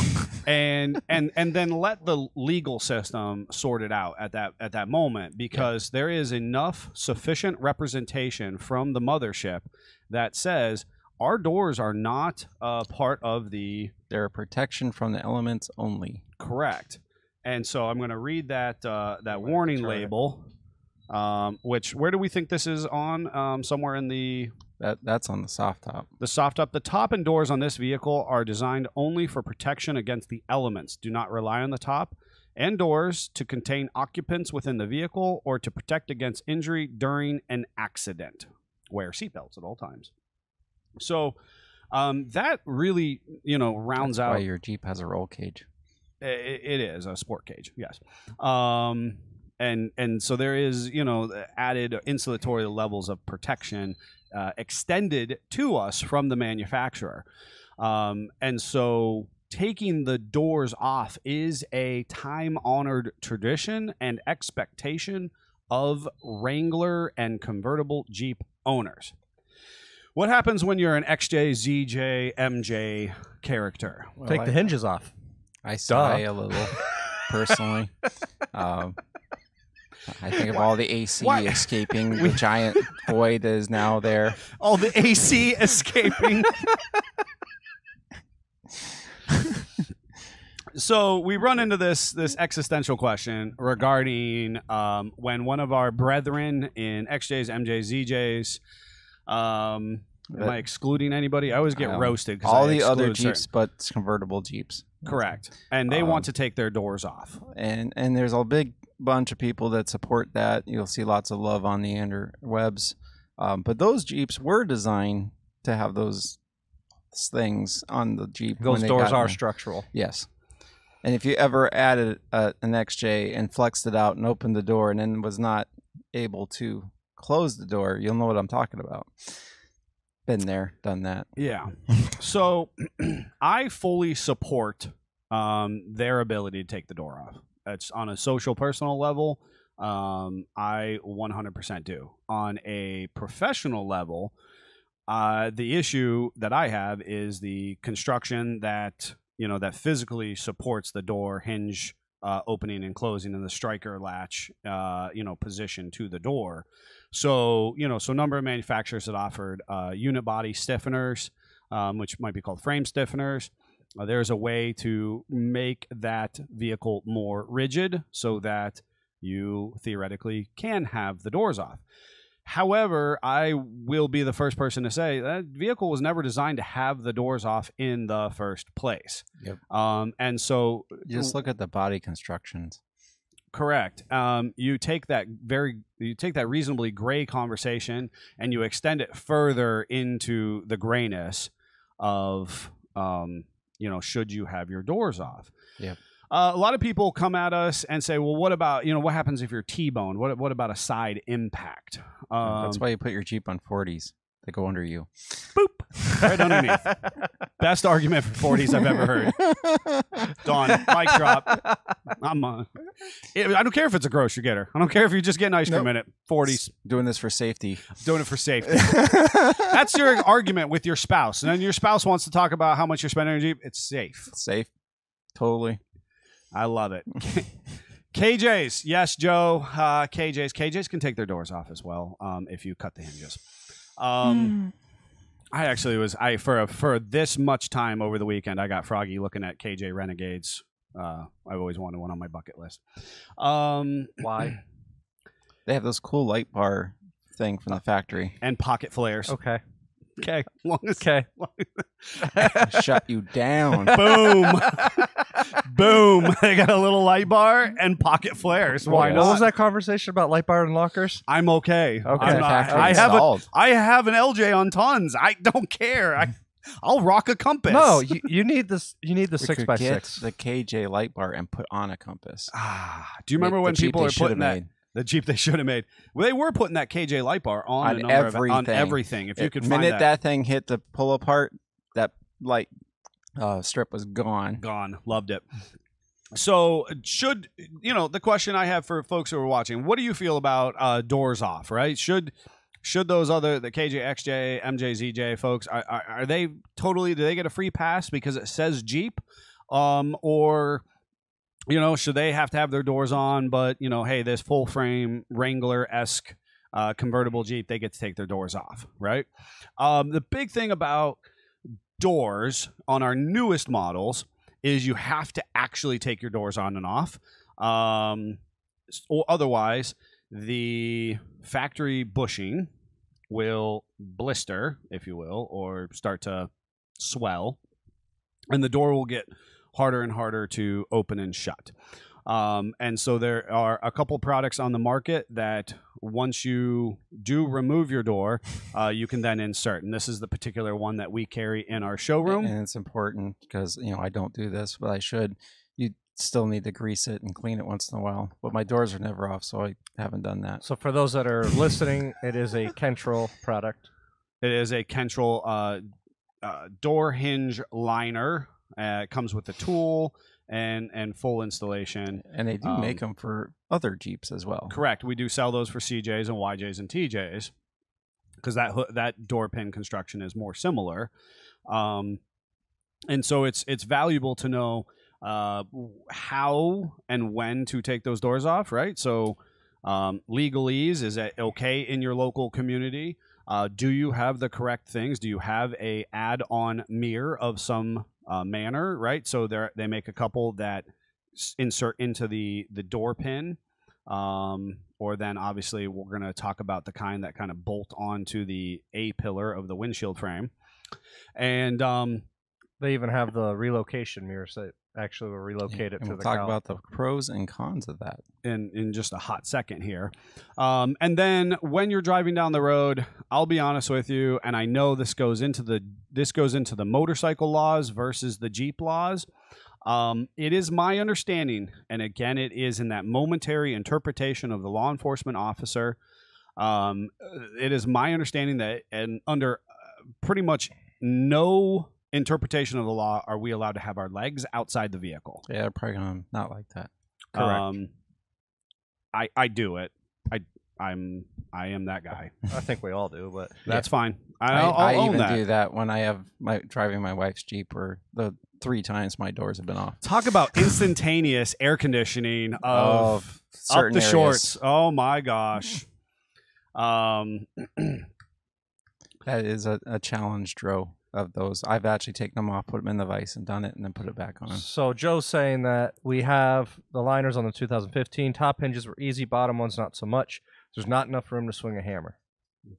and then let the legal system sort it out at that moment, because there is enough sufficient representation from the mothership that says our doors are not part of the... They're a protection from the elements only. Correct. And so I'm going to read that warning label, which, where do we think this is on? Somewhere in the... That's on the soft top. The soft top. The top and doors on this vehicle are designed only for protection against the elements. Do not rely on the top and doors to contain occupants within the vehicle or to protect against injury during an accident. Wear seatbelts at all times. So that really, rounds out. Why your Jeep has a roll cage. It is a sport cage, yes. And so there is, added insulatory levels of protection extended to us from the manufacturer. And so taking the doors off is a time-honored tradition and expectation of Wrangler and convertible Jeep owners. What happens when you're an XJ, ZJ, MJ character? Well, take the hinges off. I sigh a little, personally. I think of all the AC escaping the giant void that is now there. All the AC escaping. So we run into this existential question regarding when one of our brethren in XJs, MJs, ZJs. Am I excluding anybody? I always get roasted. All the other Jeeps, but convertible Jeeps. Correct. And they want to take their doors off. And there's a big bunch of people that support that. You'll see lots of love on the interwebs. But those Jeeps were designed to have those things on the Jeep. Those doors are structural. Yes. And if you ever added an XJ and flexed it out and opened the door and then was not able to close the door, you'll know what I'm talking about. Been there, done that. Yeah. So I fully support their ability to take the door off. It's on a social, personal level. I 100% do. On a professional level, the issue that I have is the construction that that physically supports the door hinge opening and closing and the striker latch, position to the door. So, so a number of manufacturers that offered unit body stiffeners, which might be called frame stiffeners. There's a way to make that vehicle more rigid so that you theoretically can have the doors off. However, I will be the first person to say that vehicle was never designed to have the doors off in the first place. Yep. And so just look at the body constructions. Correct. You take that reasonably gray conversation and you extend it further into the grayness of, should you have your doors off? Yep. A lot of people come at us and say, well, what about, what happens if you're T-boned? What about a side impact? That's why you put your Jeep on 40s. They go under you. Boop. Right underneath. Best argument for 40s I've ever heard. Done. Mic drop. I don't care if it's a grocery getter. I don't care if you're just getting ice cream in it. 40s. Doing this for safety. Doing it for safety. That's your argument with your spouse. And then your spouse wants to talk about how much you're spending on your Jeep. It's safe. It's safe. Totally. I love it. KJs. Yes, Joe. KJs can take their doors off as well if you cut the hinges. I actually for this much time over the weekend, I got froggy looking at KJ Renegades. I've always wanted one on my bucket list. Why? They have this cool light bar thing from the factory. And pocket flares. Okay. Okay. Shut you down. Boom. Boom. They got a little light bar and pocket flares. Why not? What was that conversation about light bar and lockers? I'm okay. Okay. I have an LJ on tons. I don't care. I'll rock a compass. No, you need this. You need the 6x6. The KJ light bar and put on a compass. Do you remember when people are putting that? The Jeep they should have made. Well, they were putting that KJ light bar on everything. If you could find that thing hit the pull apart, that light strip was gone. Gone. Loved it. So the question I have for folks who are watching, what do you feel about doors off, right? Should those the KJ, XJ, MJ, ZJ folks, are they totally, do they get a free pass because it says Jeep? Or should they have to have their doors on, but, hey, this full frame Wrangler-esque convertible Jeep, they get to take their doors off, right? The big thing about doors on our newest models is you have to actually take your doors on and off. Or otherwise, the factory bushing will blister, if you will, or start to swell, and the door will get harder and harder to open and shut. And so there are a couple products on the market that once you do remove your door, you can then insert. And this is the particular one that we carry in our showroom. And it's important because, I don't do this, but I should. You still need to grease it and clean it once in a while. But my doors are never off, so I haven't done that. So for those that are listening, it is a Kentrel product. It is a Kentrel door hinge liner. It comes with the tool and full installation. And they do make them for other Jeeps as well. Correct. We do sell those for CJs and YJs and TJs because that door pin construction is more similar. And so it's valuable to know how and when to take those doors off, right? So legalese, is it okay in your local community? Do you have the correct things? Do you have a add-on mirror of some manner, right? So they make a couple that insert into the door pin, or then obviously we're going to talk about the kind that kind of bolt onto the A-pillar of the windshield frame. And they even have the relocation mirrors that actually will relocate it to we'll the talk cowl. about the pros and cons of that in just a hot second here. And then when you're driving down the road, I'll be honest with you, and I know this goes into the motorcycle laws versus the Jeep laws. It is my understanding, and again, it is in that momentary interpretation of the law enforcement officer. It is my understanding that, and under pretty much no interpretation of the law are we allowed to have our legs outside the vehicle. Yeah, they're probably gonna not like that. Correct. I do it. I am that guy. I think we all do, but that's fine. I I'll own even that. do that when I have driving my wife's Jeep, where the 3 times my doors have been off. Talk about instantaneous air conditioning of certain up the areas. shorts. Oh my gosh. That is a challenged row of those. I've actually taken them off, put them in the vise, and done it, and then put it back on. So Joe's saying that we have the liners on the 2015. Top hinges were easy, bottom ones not so much. There's not enough room to swing a hammer.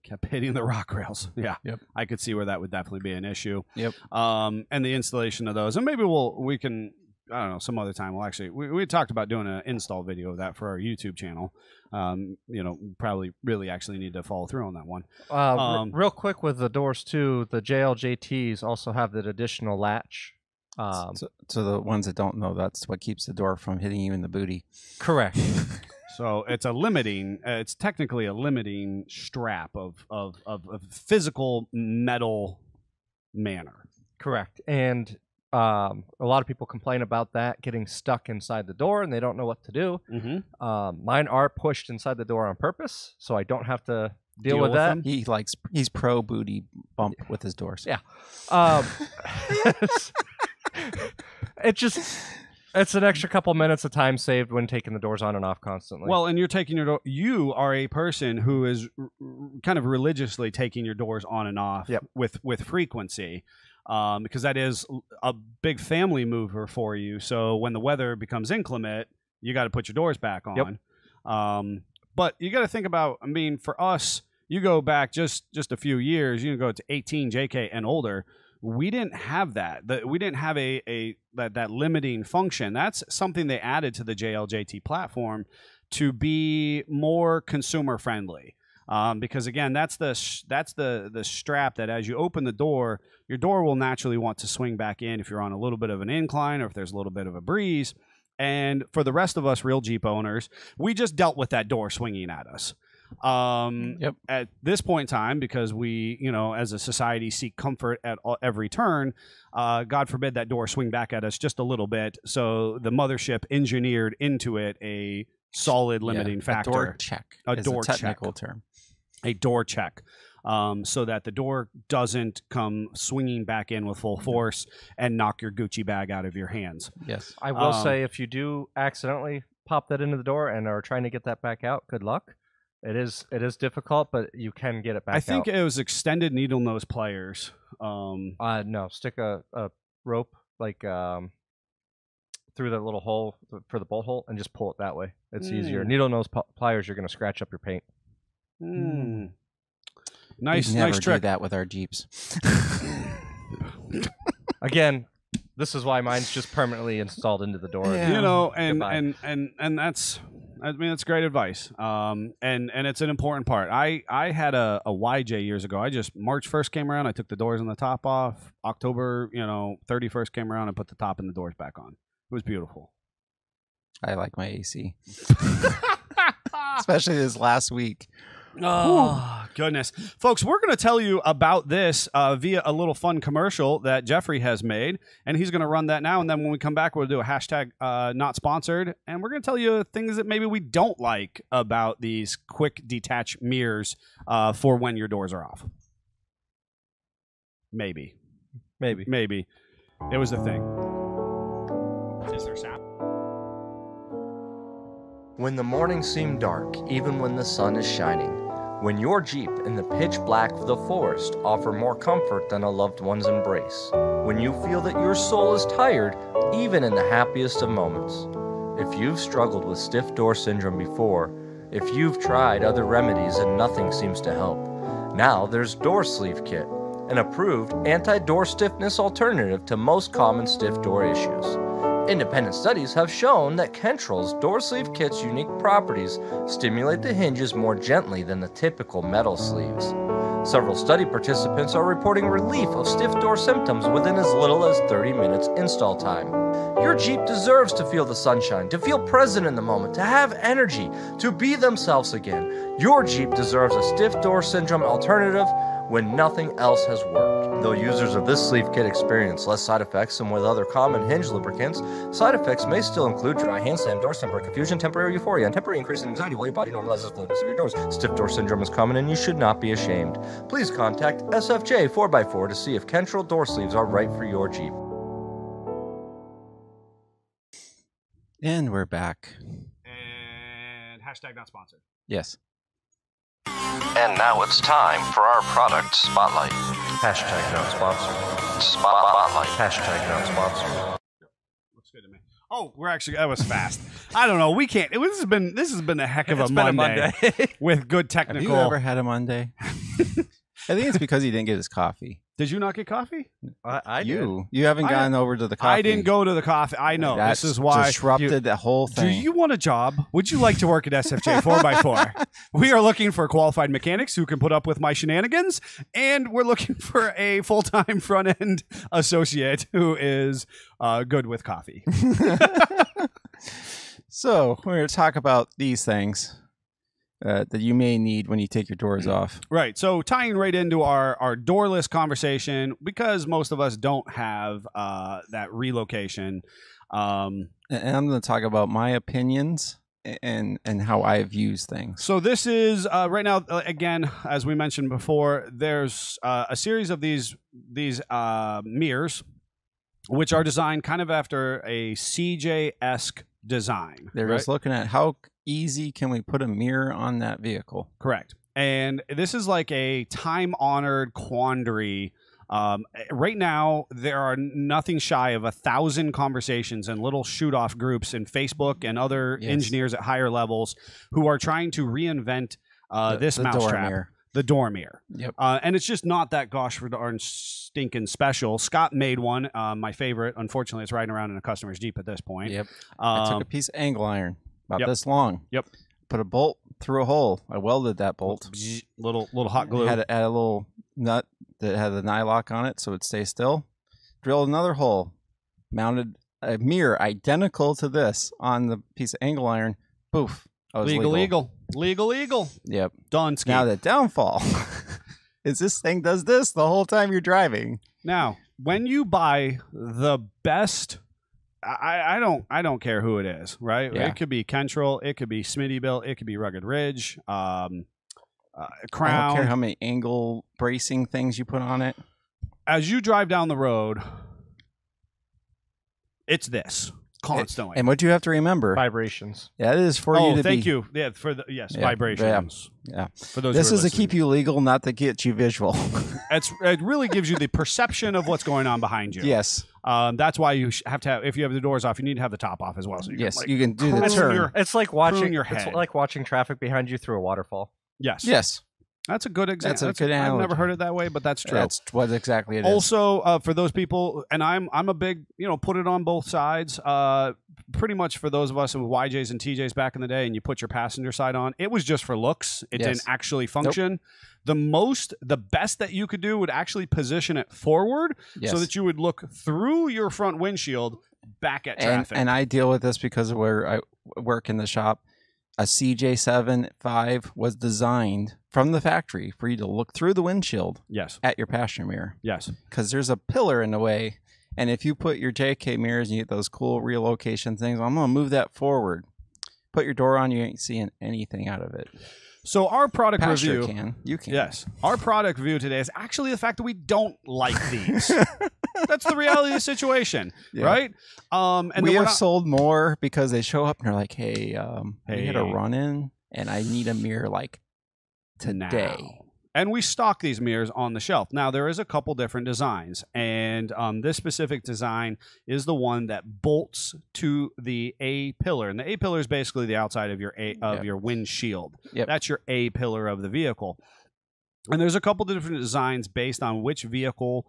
Kept hitting the rock rails. Yeah. Yep. I could see where that would definitely be an issue. Yep. And the installation of those, and maybe we can, I don't know, some other time we'll actually, we talked about doing an install video of that for our YouTube channel. Probably really actually need to follow through on that one. Real quick with the doors too, the JLJTs also have that additional latch. So the ones that don't know, that's what keeps the door from hitting you in the booty. Correct. So it's it's technically a limiting strap of physical metal manner. Correct. And a lot of people complain about that getting stuck inside the door and they don't know what to do. Mm-hmm. Mine are pushed inside the door on purpose, so I don't have to deal with that. Them? He's pro booty bump with his doors. Yeah. It's an extra couple minutes of time saved when taking the doors on and off constantly. Well, and you're taking you are a person who is kind of religiously taking your doors on and off with frequency. Because that is a big family mover for you. So when the weather becomes inclement, you got to put your doors back on. Yep. But you got to think about, I mean, for us, you go back just a few years, you can go to 18 JK and older. We didn't have that. We didn't have that limiting function. That's something they added to the JLJT platform to be more consumer friendly. Because again, that's the strap that as you open the door, your door will naturally want to swing back in if you're on a little bit of an incline or if there's a little bit of a breeze. And for the rest of us real Jeep owners, we just dealt with that door swinging at us. At this point in time, because we, as a society seek comfort at every turn, God forbid that door swing back at us just a little bit. So the mothership engineered into it a solid limiting factor. A door check. A technical term. A door check. So that the door doesn't come swinging back in with full force and knock your Gucci bag out of your hands. Yes. I will say if you do accidentally pop that into the door and are trying to get that back out, good luck. It is difficult, but you can get it back out. I think it was extended needle nose pliers. No, stick a rope through the little hole for the bolt hole and just pull it that way. It's easier. Needle nose pliers, you're going to scratch up your paint. Nice do trick. That with our Jeeps. Again, this is why mine's just permanently installed into the door. Yeah. And that's I mean, it's great advice. And it's an important part. I had a YJ years ago. March 1st came around. I took the doors and the top off. October, 31st came around and put the top and the doors back on. It was beautiful. I like my AC. Especially this last week. Oh, goodness. Folks, we're going to tell you about this via a little fun commercial that Jeffrey has made, and he's going to run that now, and then when we come back, we'll do a hashtag not sponsored, and we're going to tell you things that maybe we don't like about these quick detach mirrors for when your doors are off. Maybe. It was a thing. Is there sound? When the morning seemed dark, even when the sun is shining. When your Jeep in the pitch black of the forest offer more comfort than a loved one's embrace. When you feel that your soul is tired, even in the happiest of moments. If you've struggled with stiff door syndrome before, if you've tried other remedies and nothing seems to help, now there's Door Sleeve Kit, an approved anti-door stiffness alternative to most common stiff door issues. Independent studies have shown that Kentrol's Door Sleeve Kit's unique properties stimulate the hinges more gently than the typical metal sleeves. Several study participants are reporting relief of stiff door symptoms within as little as 30 minutes install time. Your Jeep deserves to feel the sunshine, to feel present in the moment, to have energy, to be themselves again. Your Jeep deserves a stiff door syndrome alternative when nothing else has worked. Though users of this sleeve kit experience less side effects than with other common hinge lubricants, side effects may still include dry hand slam, door stumper, confusion, temporary euphoria, and temporary increase in anxiety while your body normalizes fluidness of your doors. Stiff door syndrome is common and you should not be ashamed. Please contact SFJ 4x4 to see if Kentrol door sleeves are right for your Jeep. And we're back. And hashtag not sponsored. Yes. And now it's time for our product spotlight. Hashtag not sponsored. Spotlight. Hashtag not sponsored. Looks good to me. Oh, that was fast. I don't know. We can't. This has been a heck of a Monday with good technical. Have you ever had a Monday? I think it's because he didn't get his coffee. Did you not get coffee? I You haven't gotten over to the coffee. I didn't go to the coffee. I know. This is why. Disrupted the whole thing. Do you want a job? Would you like to work at SFJ 4x4? We are looking for qualified mechanics who can put up with my shenanigans, and we're looking for a full-time front-end associate who is good with coffee. So we're going to talk about these things that you may need when you take your doors off. Right. So tying right into our doorless conversation, because most of us don't have that relocation. And I'm going to talk about my opinions and how I've used things. So this is right now, again, as we mentioned before, there's a series of these mirrors, which are designed kind of after a CJ-esque design. They're just looking at how easy can we put a mirror on that vehicle. Correct. And this is like a time-honored quandary. Right now, there are nothing shy of 1,000 conversations and little shoot-off groups in Facebook and other engineers at higher levels who are trying to reinvent this mousetrap. The door mirror. Yep. And it's just not that gosh darn stinking special. Scott made one, my favorite. Unfortunately, it's riding around in a customer's Jeep at this point. Yep. I took a piece of angle iron about this long. Yep. Put a bolt through a hole. I welded that bolt. Little hot glue. Had a little nut that had a nylock on it so it'd stay still. Drilled another hole. Mounted a mirror identical to this on the piece of angle iron. Poof. Legal. Yep. Done. Now the downfall is this thing does this the whole time you're driving. Now, when you buy the best, I don't care who it is, right? Yeah. It could be Kentrol, it could be Smittybilt, it could be Rugged Ridge, Crown. I don't care how many angle bracing things you put on it. As you drive down the road, it's this. Constantly. And what you have to remember, vibrations. That is for you to thank be. you. Yeah, for the vibrations. Yeah. For those. This who are is to keep you legal, not to get you visual. It really gives you the perception of what's going on behind you. Yes. That's why you have to have. If you have the doors off, you need to have the top off as well. So you you can do the turn. It's like watching your head. It's like watching traffic behind you through a waterfall. Yes. Yes. That's a good example. That's a good analogy. I've never heard it that way, but that's true. That's what exactly it is. Also, for those people, and I'm a big, put it on both sides. Pretty much for those of us with YJs and TJs back in the day, and you put your passenger side on, it was just for looks. It didn't actually function. Nope. The best that you could do would actually position it forward so that you would look through your front windshield back at traffic. And I deal with this because of where I work in the shop. A CJ7.5 was designed from the factory for you to look through the windshield at your passenger mirror. Yes. Because there's a pillar in the way. And if you put your JK mirrors and you get those cool relocation things, I'm going to move that forward. Put your door on, you ain't seeing anything out of it. So our product Pasture review, you can. Yes, our product review today is actually the fact that we don't like these. That's the reality of the situation, right? And we have sold more because they show up and they're like, "Hey, we had a run in, and I need a mirror like today." Now. And we stock these mirrors on the shelf. Now, there is a couple different designs, and this specific design is the one that bolts to the A pillar. And the A pillar is basically the outside of your your windshield. That's your A pillar of the vehicle. And there's a couple different designs based on which vehicle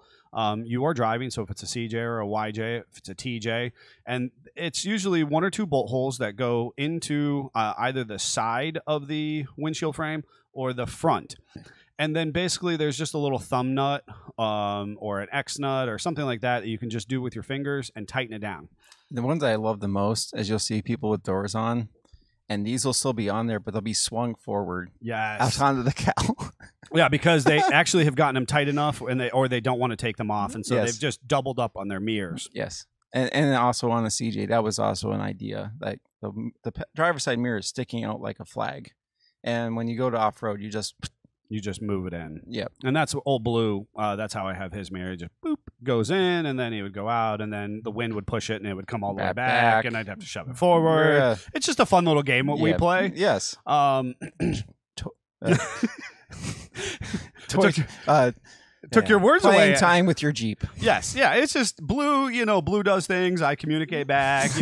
you are driving. So if it's a CJ or a YJ, if it's a TJ. And it's usually one or two bolt holes that go into either the side of the windshield frame or the front. And then basically there's just a little thumb nut or an X nut or something like that you can just do with your fingers and tighten it down. The ones I love the most is you'll see people with doors on, and these will still be on there, but they'll be swung forward out onto the cowl. Yeah, because they actually have gotten them tight enough, and they don't want to take them off, and so they've just doubled up on their mirrors. Yes, and also on the CJ, that was also an idea. Like the driver's side mirror is sticking out like a flag, and when you go to off road, you just move it in. Yep. And that's Old Blue. That's how I have his mirror. Just boop, goes in, and then he would go out, and then the wind would push it, and it would come all the way back, and I'd have to shove it forward. Yeah. It's just a fun little game what we play. Yes. Took your words away. Playing time with your Jeep. Yes, yeah. It's just Blue. Blue does things. I communicate back.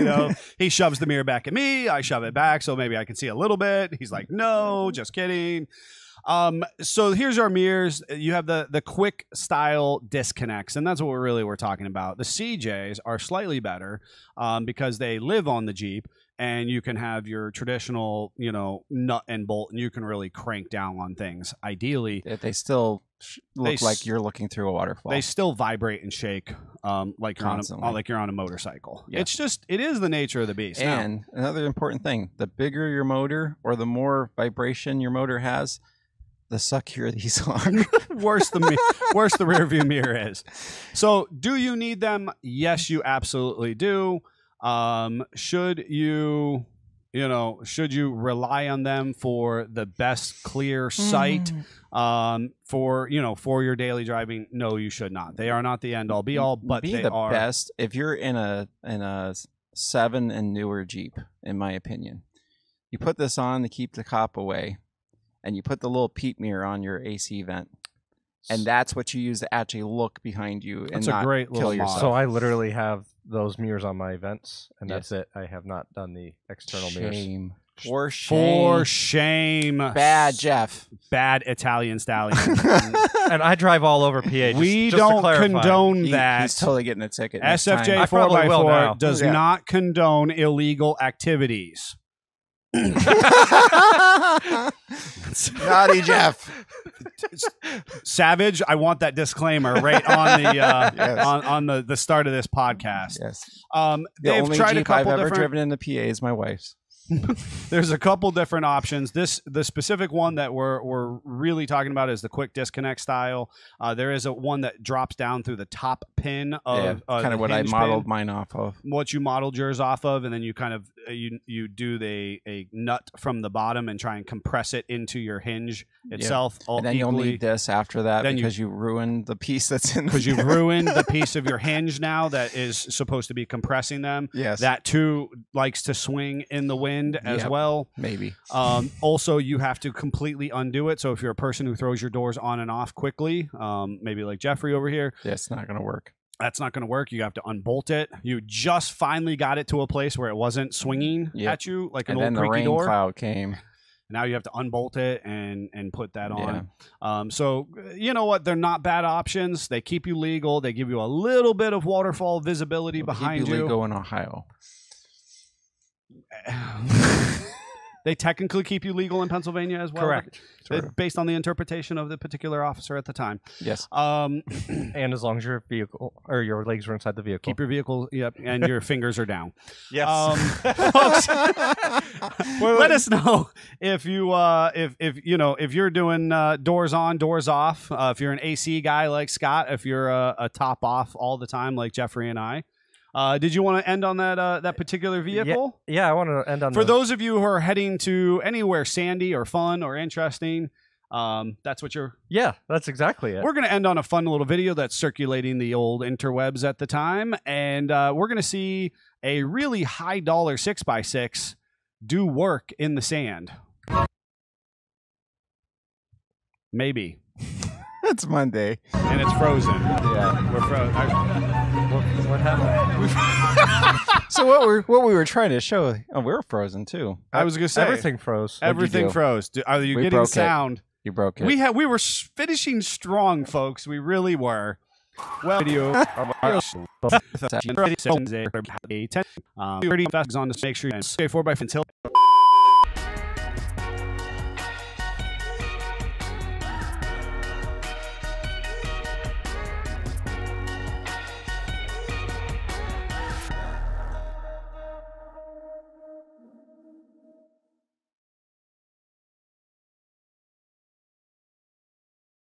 He shoves the mirror back at me. I shove it back, so maybe I can see a little bit. He's like, "No, just kidding." So here's our mirrors. You have the quick style disconnects, and that's what we're talking about. The CJs are slightly better because they live on the Jeep, and you can have your traditional, nut and bolt, and you can really crank down on things. Ideally, they still look like you're looking through a waterfall. They still vibrate and shake like you're on a motorcycle. Yeah. It is the nature of the beast. And another important thing: the bigger your motor or the more vibration your motor has, the suckier these are. worse the rear view mirror is. So do you need them? Yes, you absolutely do. Should you rely on them for the best clear sight for your daily driving? No, you should not. They are not the end all be all, but they are best if you're in a 7 and newer Jeep, in my opinion. You put this on to keep the cop away. And you put the little peep mirror on your AC vent, and that's what you use to actually look behind you and not kill yourself. So I literally have those mirrors on my vents, and that's it. I have not done the external mirrors. For shame. Bad Jeff. Bad Italian stallion. And I drive all over PA. We don't condone that. He's totally getting a ticket. SFJ 4x4 does not condone illegal activities. Naughty Jeff. Savage, I want that disclaimer right on the on the start of this podcast. Yes. They've only tried Jeep a couple I've ever different... driven in the PA is my wife's. There's a couple different options. The specific one that we're really talking about is the quick disconnect style. There is one that drops down through the top pin of kind of what I modeled mine off of. What you modeled yours off of, and then you kind of you do a nut from the bottom and try and compress it into your hinge itself. And then you'll need this after that because you ruined the piece that's in. Because you've ruined the piece of your hinge now that is supposed to be compressing them. Yes. That too likes to swing in the wind as well. Maybe. Also, you have to completely undo it. So if you're a person who throws your doors on and off quickly, maybe like Jeffrey over here. That's not going to work. That's not going to work. You have to unbolt it. You just finally got it to a place where it wasn't swinging at you like an old creaky door. And then the rain cloud came. Now you have to unbolt it and put that on. So you know what? They're not bad options. They keep you legal. They give you a little bit of waterfall visibility behind keep you you. Legal in Ohio. They technically keep you legal in Pennsylvania as well. Correct. Based on the interpretation of the particular officer at the time. Yes. And as long as your vehicle or your legs are inside the vehicle. Keep your vehicle, and your fingers are down. Yes. Folks, let us know if you if you're doing doors on, doors off. If you're an AC guy like Scott, if you're a top off all the time like Jeffrey and I. Did you want to end on that particular vehicle? Yeah, I want to end on. For those of you who are heading to anywhere sandy or fun or interesting, that's what you're. Yeah, that's exactly it. We're going to end on a fun little video that's circulating the old interwebs at the time, and we're going to see a really high dollar 6x6 do work in the sand. Maybe. It's Monday. And it's frozen. Yeah. We're frozen. What happened? So what we were trying to show, we're frozen too. I was gonna say everything froze. Everything froze. Are you We getting broke it. sound? You broke it. We were finishing strong, folks. We really were. Well, video. 30 on to make sure you 4x until